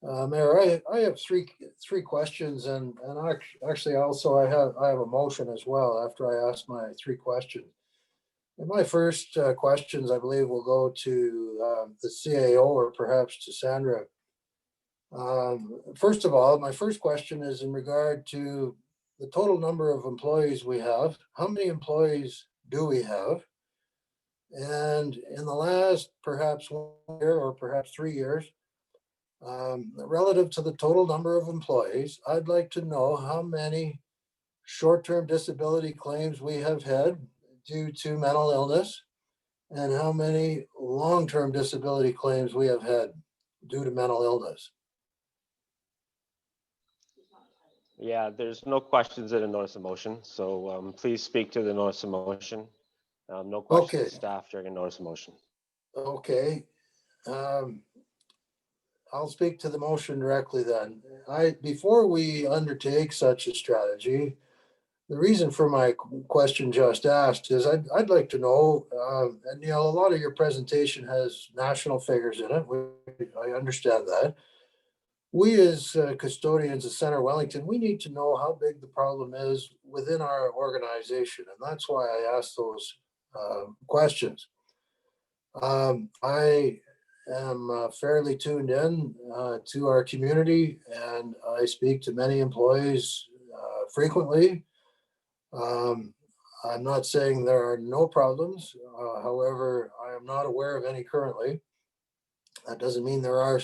Mayor, I have three questions, and actually also I have a motion as well after I ask my three questions. And my first questions, I believe, will go to the CAO or perhaps to Sandra. First of all, my first question is in regard to the total number of employees we have. How many employees do we have? And in the last perhaps 1 year or perhaps 3 years, relative to the total number of employees, I'd like to know how many short-term disability claims we have had due to mental illness and how many long-term disability claims we have had due to mental illness. Yeah, there's no questions in the notice of motion, so please speak to the notice of motion. No questions to staff during a notice of motion. Okay. I'll speak to the motion directly then. Before we undertake such a strategy, the reason for my question just asked is I'd like to know, and a lot of your presentation has national figures in it. I understand that. We as custodians of Center Wellington, we need to know how big the problem is within our organization. And that's why I asked those questions. I am fairly tuned in to our community and I speak to many employees frequently. I'm not saying there are no problems. However, I am not aware of any currently. That doesn't mean there are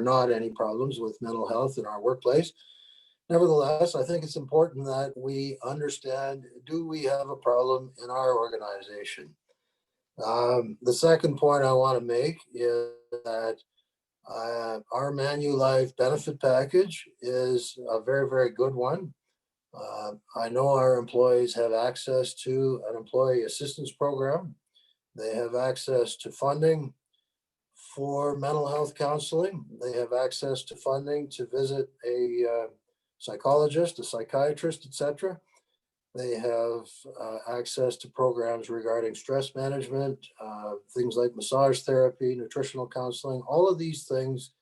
not any problems with mental health in our workplace. Nevertheless, I think it's important that we understand, do we have a problem in our organization? The second point I want to make is that our Manulife benefit package is a very, very good one. I know our employees have access to an employee assistance program. They have access to funding for mental health counseling. They have access to funding to visit a psychologist, a psychiatrist, etc. They have access to programs regarding stress management, things like massage therapy, nutritional counseling, all of these things.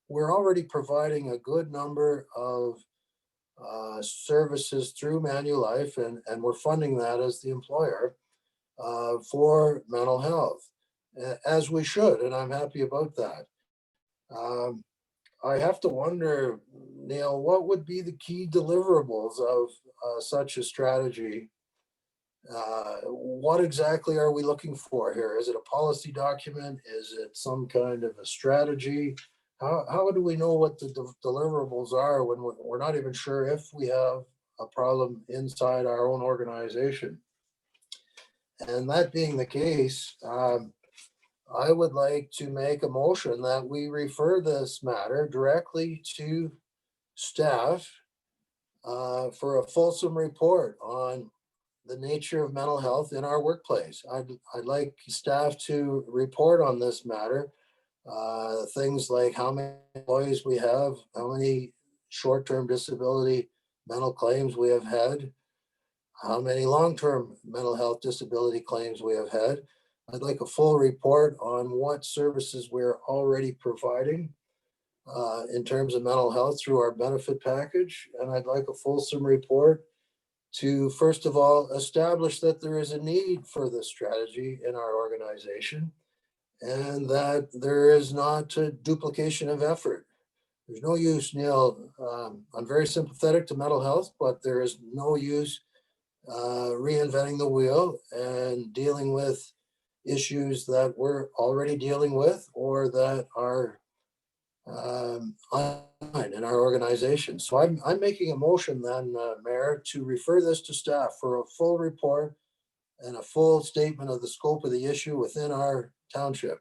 We're already providing a good number of services through Manulife, and we're funding that as the employer for mental health, as we should, and I'm happy about that. I have to wonder, Neil, what would be the key deliverables of such a strategy? What exactly are we looking for here? Is it a policy document? Is it some kind of a strategy? How do we know what the deliverables are when we're not even sure if we have a problem inside our own organization? And that being the case, I would like to make a motion that we refer this matter directly to staff for a fulsome report on the nature of mental health in our workplace. I'd like staff to report on this matter. Things like how many employees we have, how many short-term disability mental claims we have had, how many long-term mental health disability claims we have had. I'd like a full report on what services we're already providing in terms of mental health through our benefit package. And I'd like a fulsome report to, first of all, establish that there is a need for this strategy in our organization and that there is not a duplication of effort. There's no use, Neil. I'm very sympathetic to mental health, but there is no use reinventing the wheel and dealing with issues that we're already dealing with or that are in our organization. So I'm making a motion then, Mayor, to refer this to staff for a full report and a full statement of the scope of the issue within our township.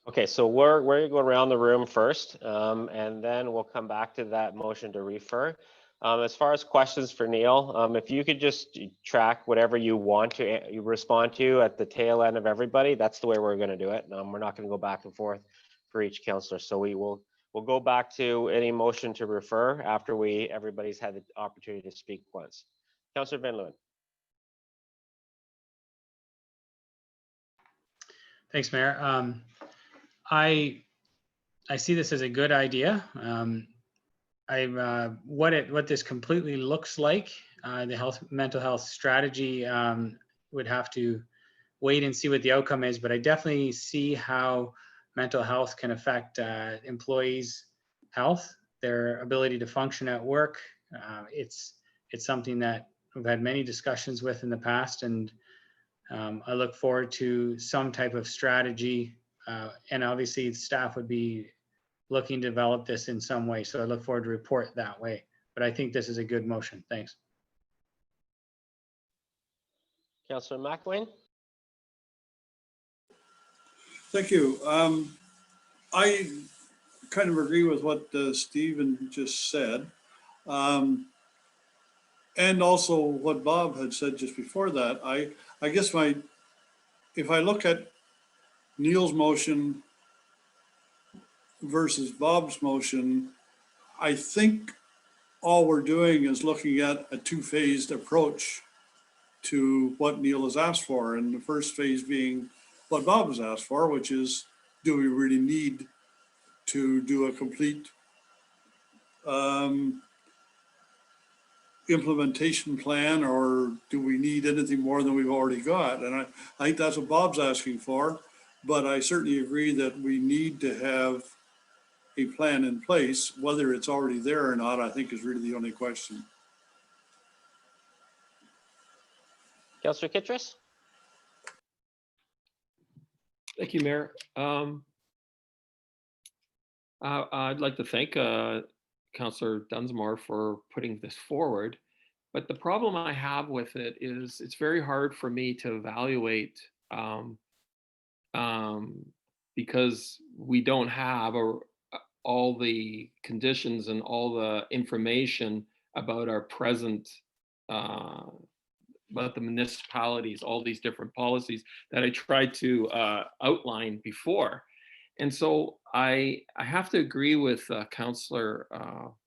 Okay, so we're going to go around the room first, and then we'll come back to that motion to refer. As far as questions for Neil, if you could just track whatever you want to you respond to at the tail end of everybody, that's the way we're going to do it. We're not going to go back and forth for each councillor. So we'll go back to any motion to refer after everybody's had the opportunity to speak once. Councillor Van Leeuwen. Thanks, Mayor. I see this as a good idea. What this completely looks like, the mental health strategy would have to wait and see what the outcome is, but I definitely see how mental health can affect employees' health, their ability to function at work. It's something that we've had many discussions with in the past, and I look forward to some type of strategy. And obviously, staff would be looking to develop this in some way. So I look forward to report that way. But I think this is a good motion. Thanks. Councillor McElwain. Thank you. I kind of agree with what Stephen just said. And also what Bob had said just before that. I guess if I look at Neil's motion versus Bob's motion, I think all we're doing is looking at a two-phased approach to what Neil has asked for. And the first phase being what Bob has asked for, which is, do we really need to do a complete implementation plan, or do we need anything more than we've already got? And I think that's what Bob's asking for, but I certainly agree that we need to have a plan in place. Whether it's already there or not, I think is really the only question. Councillor Kittredge. Thank you, Mayor. I'd like to thank Councillor Dunsmore for putting this forward, but the problem I have with it is it's very hard for me to evaluate because we don't have all the conditions and all the information about our present about the municipalities, all these different policies that I tried to outline before. And so I have to agree with Councillor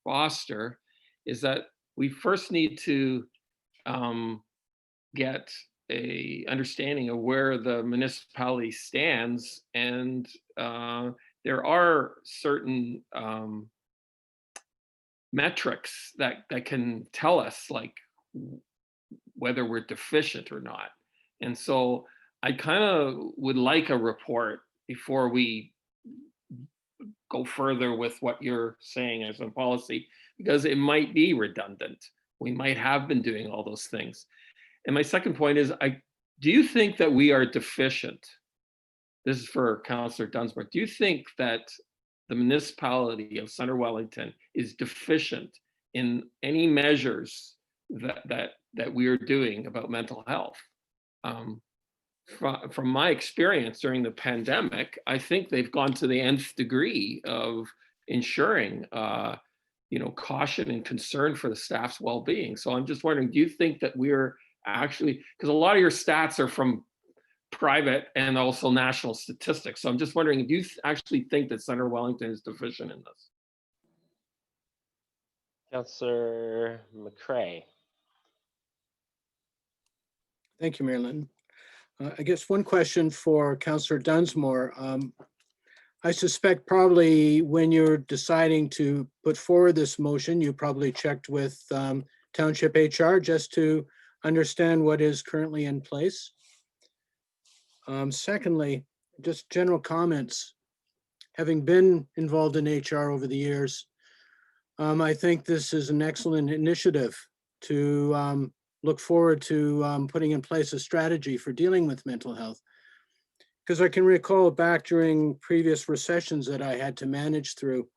Foster, is that we first need to get a understanding of where the municipality stands. And there are certain metrics that can tell us like whether we're deficient or not. And so I kind of would like a report before we go further with what you're saying as a policy, because it might be redundant. We might have been doing all those things. And my second point is, do you think that we are deficient? This is for Councillor Dunsmore. Do you think that the municipality of Centre Wellington is deficient in any measures that we are doing about mental health? from my experience during the pandemic, I think they've gone to the nth degree of ensuring, caution and concern for the staff's well-being. So I'm just wondering, do you think that we're actually, because a lot of your stats are from private and also national statistics. So I'm just wondering, do you actually think that Center Wellington is deficient in this? Councillor McCray. Thank you, Mayor Linton. I guess one question for Councillor Dunsmore. I suspect probably when you're deciding to put forward this motion, you probably checked with Township HR just to understand what is currently in place. Secondly, just general comments. Having been involved in HR over the years, I think this is an excellent initiative to look forward to putting in place a strategy for dealing with mental health. Because I can recall back during previous recessions that I had to manage through,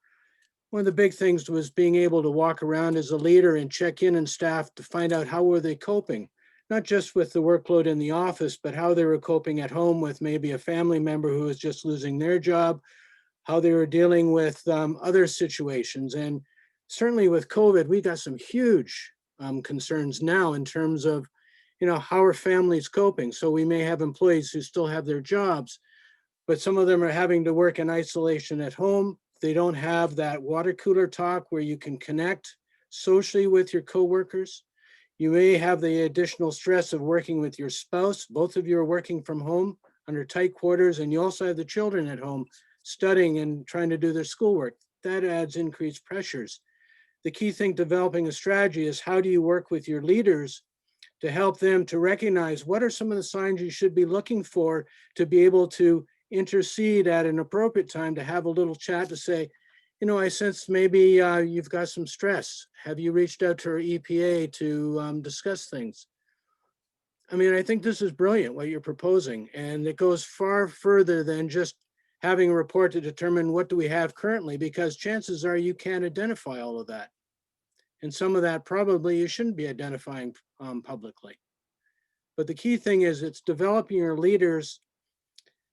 one of the big things was being able to walk around as a leader and check in on staff to find out how were they coping, not just with the workload in the office, but how they were coping at home with maybe a family member who was just losing their job, how they were dealing with other situations. And certainly with COVID, we got some huge concerns now in terms of, how are families coping? So we may have employees who still have their jobs, but some of them are having to work in isolation at home. They don't have that water cooler talk where you can connect socially with your coworkers. You may have the additional stress of working with your spouse. Both of you are working from home under tight quarters, and you also have the children at home studying and trying to do their schoolwork. That adds increased pressures. The key thing developing a strategy is how do you work with your leaders to help them to recognize what are some of the signs you should be looking for to be able to intercede at an appropriate time, to have a little chat to say, I sense maybe you've got some stress. Have you reached out to our EPA to discuss things? I mean, I think this is brilliant what you're proposing, and it goes far further than just having a report to determine what do we have currently, because chances are you can't identify all of that. And some of that probably you shouldn't be identifying publicly. But the key thing is it's developing your leaders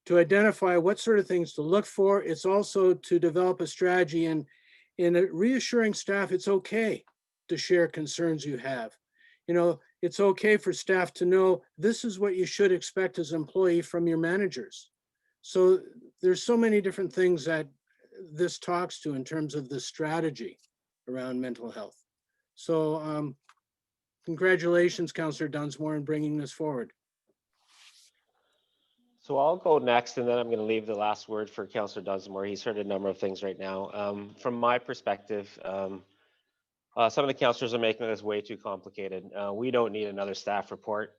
to identify what sort of things to look for. It's also to develop a strategy and in reassuring staff it's okay to share concerns you have. It's okay for staff to know this is what you should expect as an employee from your managers. So there's so many different things that this talks to in terms of the strategy around mental health. So congratulations, Councillor Dunsmore, in bringing this forward. So I'll go next, and then I'm going to leave the last word for Councillor Dunsmore. He's heard a number of things right now. From my perspective, some of the councillors are making this way too complicated. We don't need another staff report.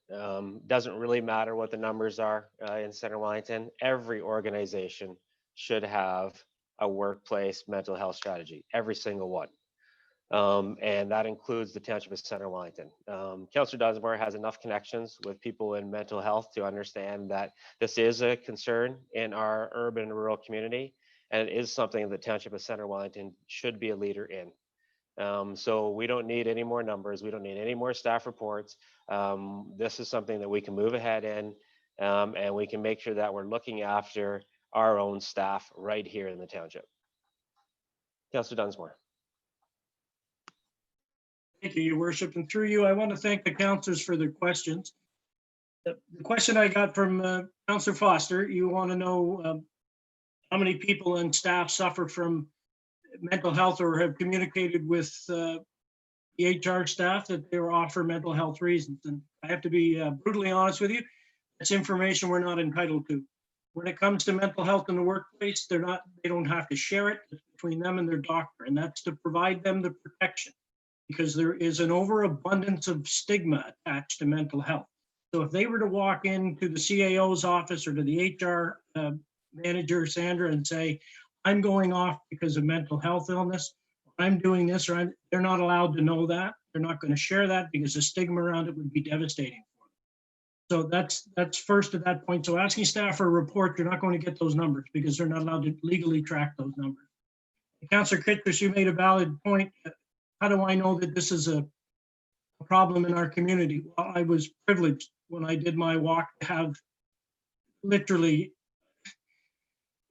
Doesn't really matter what the numbers are in Center Wellington. Every organization should have a workplace mental health strategy, every single one. And that includes the Township of Center Wellington. Councillor Dunsmore has enough connections with people in mental health to understand that this is a concern in our urban and rural community, and it is something that the Township of Center Wellington should be a leader in. So we don't need any more numbers. We don't need any more staff reports. This is something that we can move ahead in, and we can make sure that we're looking after our own staff right here in the township. Councillor Dunsmore. Thank you, Your Worship. And through you, I want to thank the councillors for their questions. The question I got from Councillor Foster, you want to know how many people and staff suffer from mental health or have communicated with the HR staff that they offer mental health reasons. And I have to be brutally honest with you, that's information we're not entitled to. When it comes to mental health in the workplace, they don't have to share it between them and their doctor, and that's to provide them the protection, because there is an overabundance of stigma attached to mental health. So if they were to walk into the CAO's office or to the HR manager, Sandra, and say, I'm going off because of mental health illness, I'm doing this, or they're not allowed to know that. They're not going to share that because the stigma around it would be devastating for them. So that's first at that point. So asking staff for a report, you're not going to get those numbers because they're not allowed to legally track those numbers. Councillor Kittredge, you made a valid point. How do I know that this is a problem in our community? Well, I was privileged when I did my walk to have literally,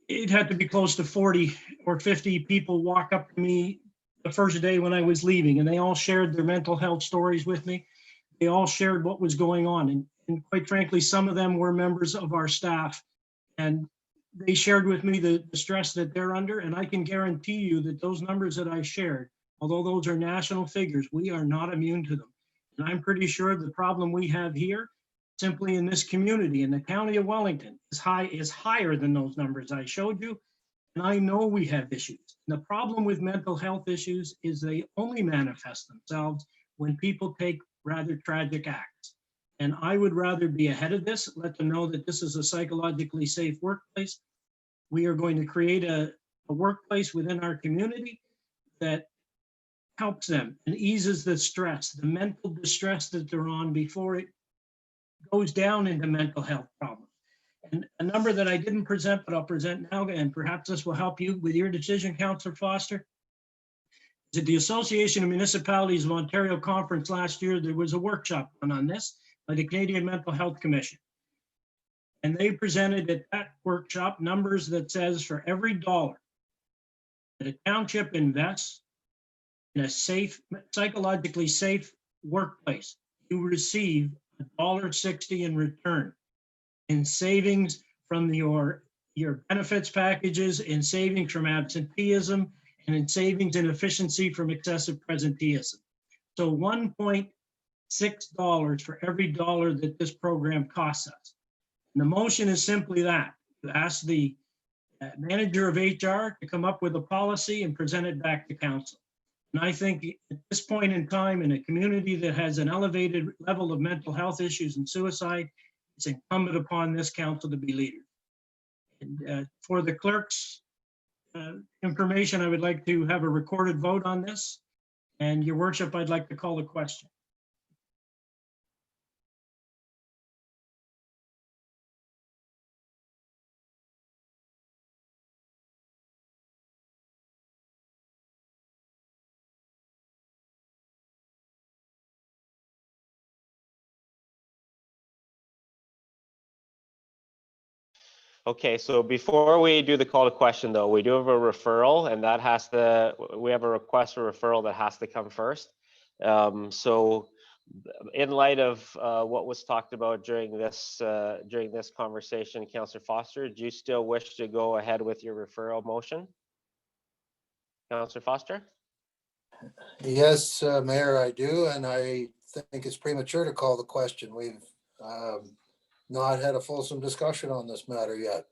it had to be close to 40 or 50 people walk up to me the first day when I was leaving, and they all shared their mental health stories with me. They all shared what was going on. And quite frankly, some of them were members of our staff. And they shared with me the stress that they're under. And I can guarantee you that those numbers that I shared, although those are national figures, we are not immune to them. And I'm pretty sure the problem we have here, simply in this community, in the county of Wellington, is higher than those numbers I showed you. And I know we have issues. And the problem with mental health issues is they only manifest themselves when people take rather tragic acts. And I would rather be ahead of this, let them know that this is a psychologically safe workplace. We are going to create a workplace within our community that helps them and eases the stress, the mental distress that they're on before it goes down into mental health problems. And a number that I didn't present, but I'll present now, and perhaps this will help you with your decision, Councillor Foster. At the Association of Municipalities of Ontario conference last year, there was a workshop on this by the Canadian Mental Health Commission. And they presented at that workshop numbers that says for every dollar that a township invests in a safe, psychologically safe workplace, you receive $1.60 in return in savings from your benefits packages, in savings from absenteeism, and in savings and efficiency from excessive presenteeism. So $1.6 for every dollar that this program costs us. And the motion is simply that. You ask the manager of HR to come up with a policy and present it back to council. And I think at this point in time, in a community that has an elevated level of mental health issues and suicide, it's incumbent upon this council to be leaders. And for the clerk's information, I would like to have a recorded vote on this. And your worship, I'd like to call a question. Okay, so before we do the call to question though, we do have a referral, and that has to, we have a request for referral that has to come first. So in light of what was talked about during this conversation, Councillor Foster, do you still wish to go ahead with your referral motion? Councillor Foster? Yes, Mayor, I do, and I think it's premature to call the question. We've not had a fulsome discussion on this matter yet.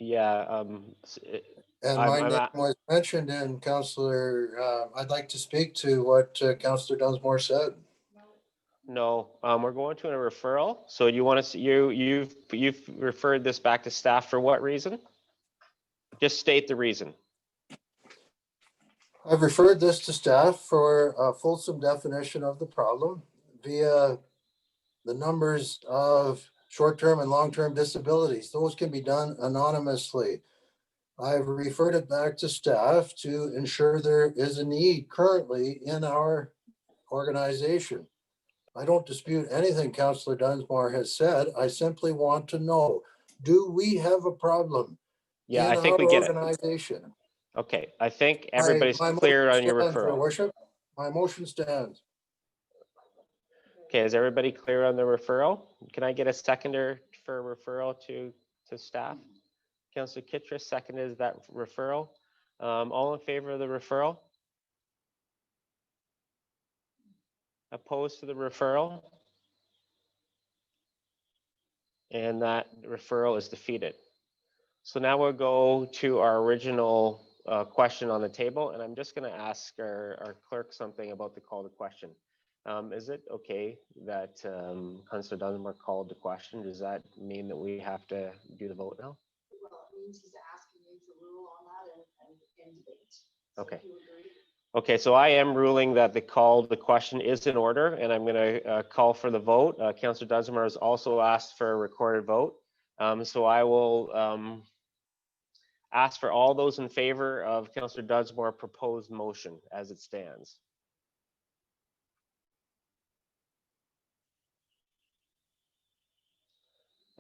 Yeah. And my name was mentioned, and Councillor, I'd like to speak to what Councillor Dunsmore said. No, we're going to a referral. So you want to, you've referred this back to staff for what reason? Just state the reason. I've referred this to staff for a fulsome definition of the problem via the numbers of short-term and long-term disabilities. Those can be done anonymously. I've referred it back to staff to ensure there is a need currently in our organization. I don't dispute anything Councillor Dunsmore has said. I simply want to know, do we have a problem Yeah, in I think our we get it. organization? Okay, I think everybody's My clear on motion your stands, Your referral. Worship. My motion stands. Okay, is everybody clear on the referral? Can I get a seconder for referral to staff? Councillor Kittredge seconded that referral. All in favor of the referral? Opposed to the referral? And that referral is defeated. So now we'll go to our original question on the table, and I'm just going to ask our clerk something about the call to question. Is it okay that Councillor Dunsmore called the question? Does that mean that we have to do the vote now? Well, it means he's asking you to rule on that and debate. Okay. Okay, so I am ruling that the call, the question is in order, and I'm going to call for the vote. Councillor Dunsmore has also asked for a recorded vote. So I will ask for all those in favor of Councillor Dunsmore's proposed motion as it stands.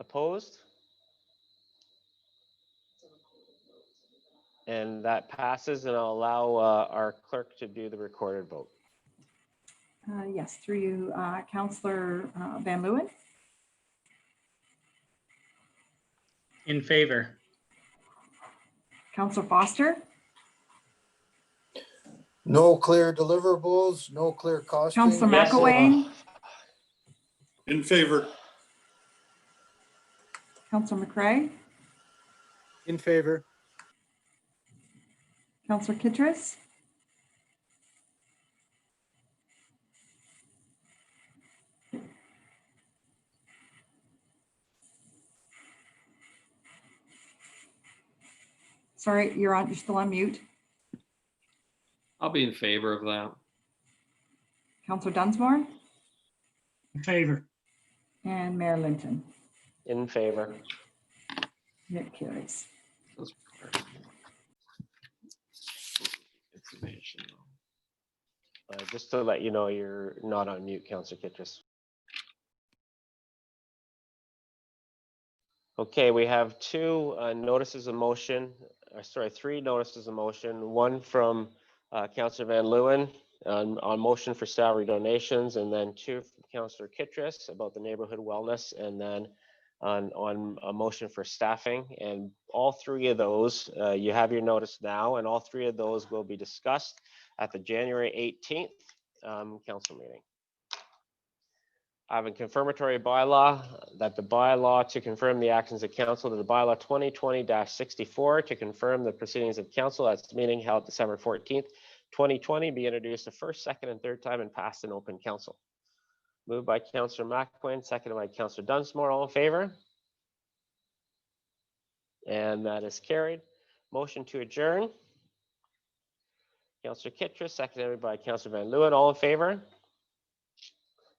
Opposed? And that passes, and I'll allow our clerk to do the recorded vote. Yes, through you, Councillor Van Leeuwen, In favor. Councillor Foster, No clear deliverables, no clear costing. Councillor Yes. McElwain, In favor. Councillor McCray, In favor. Councillor Kittredge, sorry, you're still on mute. I'll be in favor of that. Councillor Dunsmore In favor. and Mayor Linton. In favor. It carries. Information. Just to let you know, you're not on mute, Councillor Kittredge. Okay, we have two notices of motion, sorry, three notices of motion. One from Councillor Van Leeuwen on motion for salary donations, and then two from Councillor Kittredge about the neighborhood wellness, and then on a motion for staffing. And all three of those, you have your notice now, and all three of those will be discussed at the January 18th council meeting. I have a confirmatory bylaw that the bylaw to confirm the actions of council to the bylaw 2020-64 to confirm the proceedings of council at its meeting held December 14th, 2020 be introduced the first, second, and third time and passed in open council. Moved by Councillor McElwain, seconded by Councillor Dunsmore. All in favor? And that is carried. Motion to adjourn. Councillor Kittredge, seconded by Councillor Van Leeuwen. All in favor?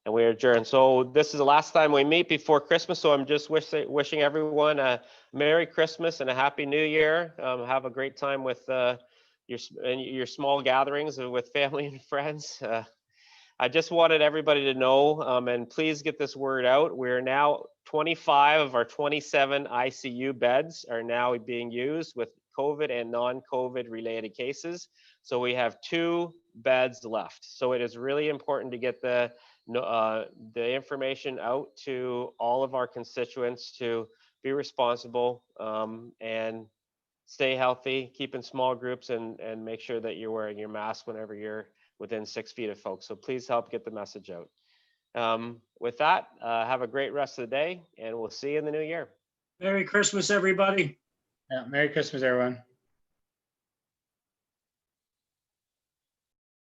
And we are adjourned. So this is the last time we meet before Christmas. So I'm just wishing everyone a Merry Christmas and a Happy New Year. Have a great time with your small gatherings with family and friends. I just wanted everybody to know, and please get this word out. We're now 25 of our 27 ICU beds are now being used with COVID and non-COVID related cases. So we have 2 beds left. So it is really important to get the information out to all of our constituents to be responsible and stay healthy, keep in small groups, and make sure that you're wearing your mask whenever you're within 6 feet of folks. So please help get the message out. With that, have a great rest of the day, and we'll see you in the new year. Merry Christmas, everybody. Yeah, Merry Christmas, everyone.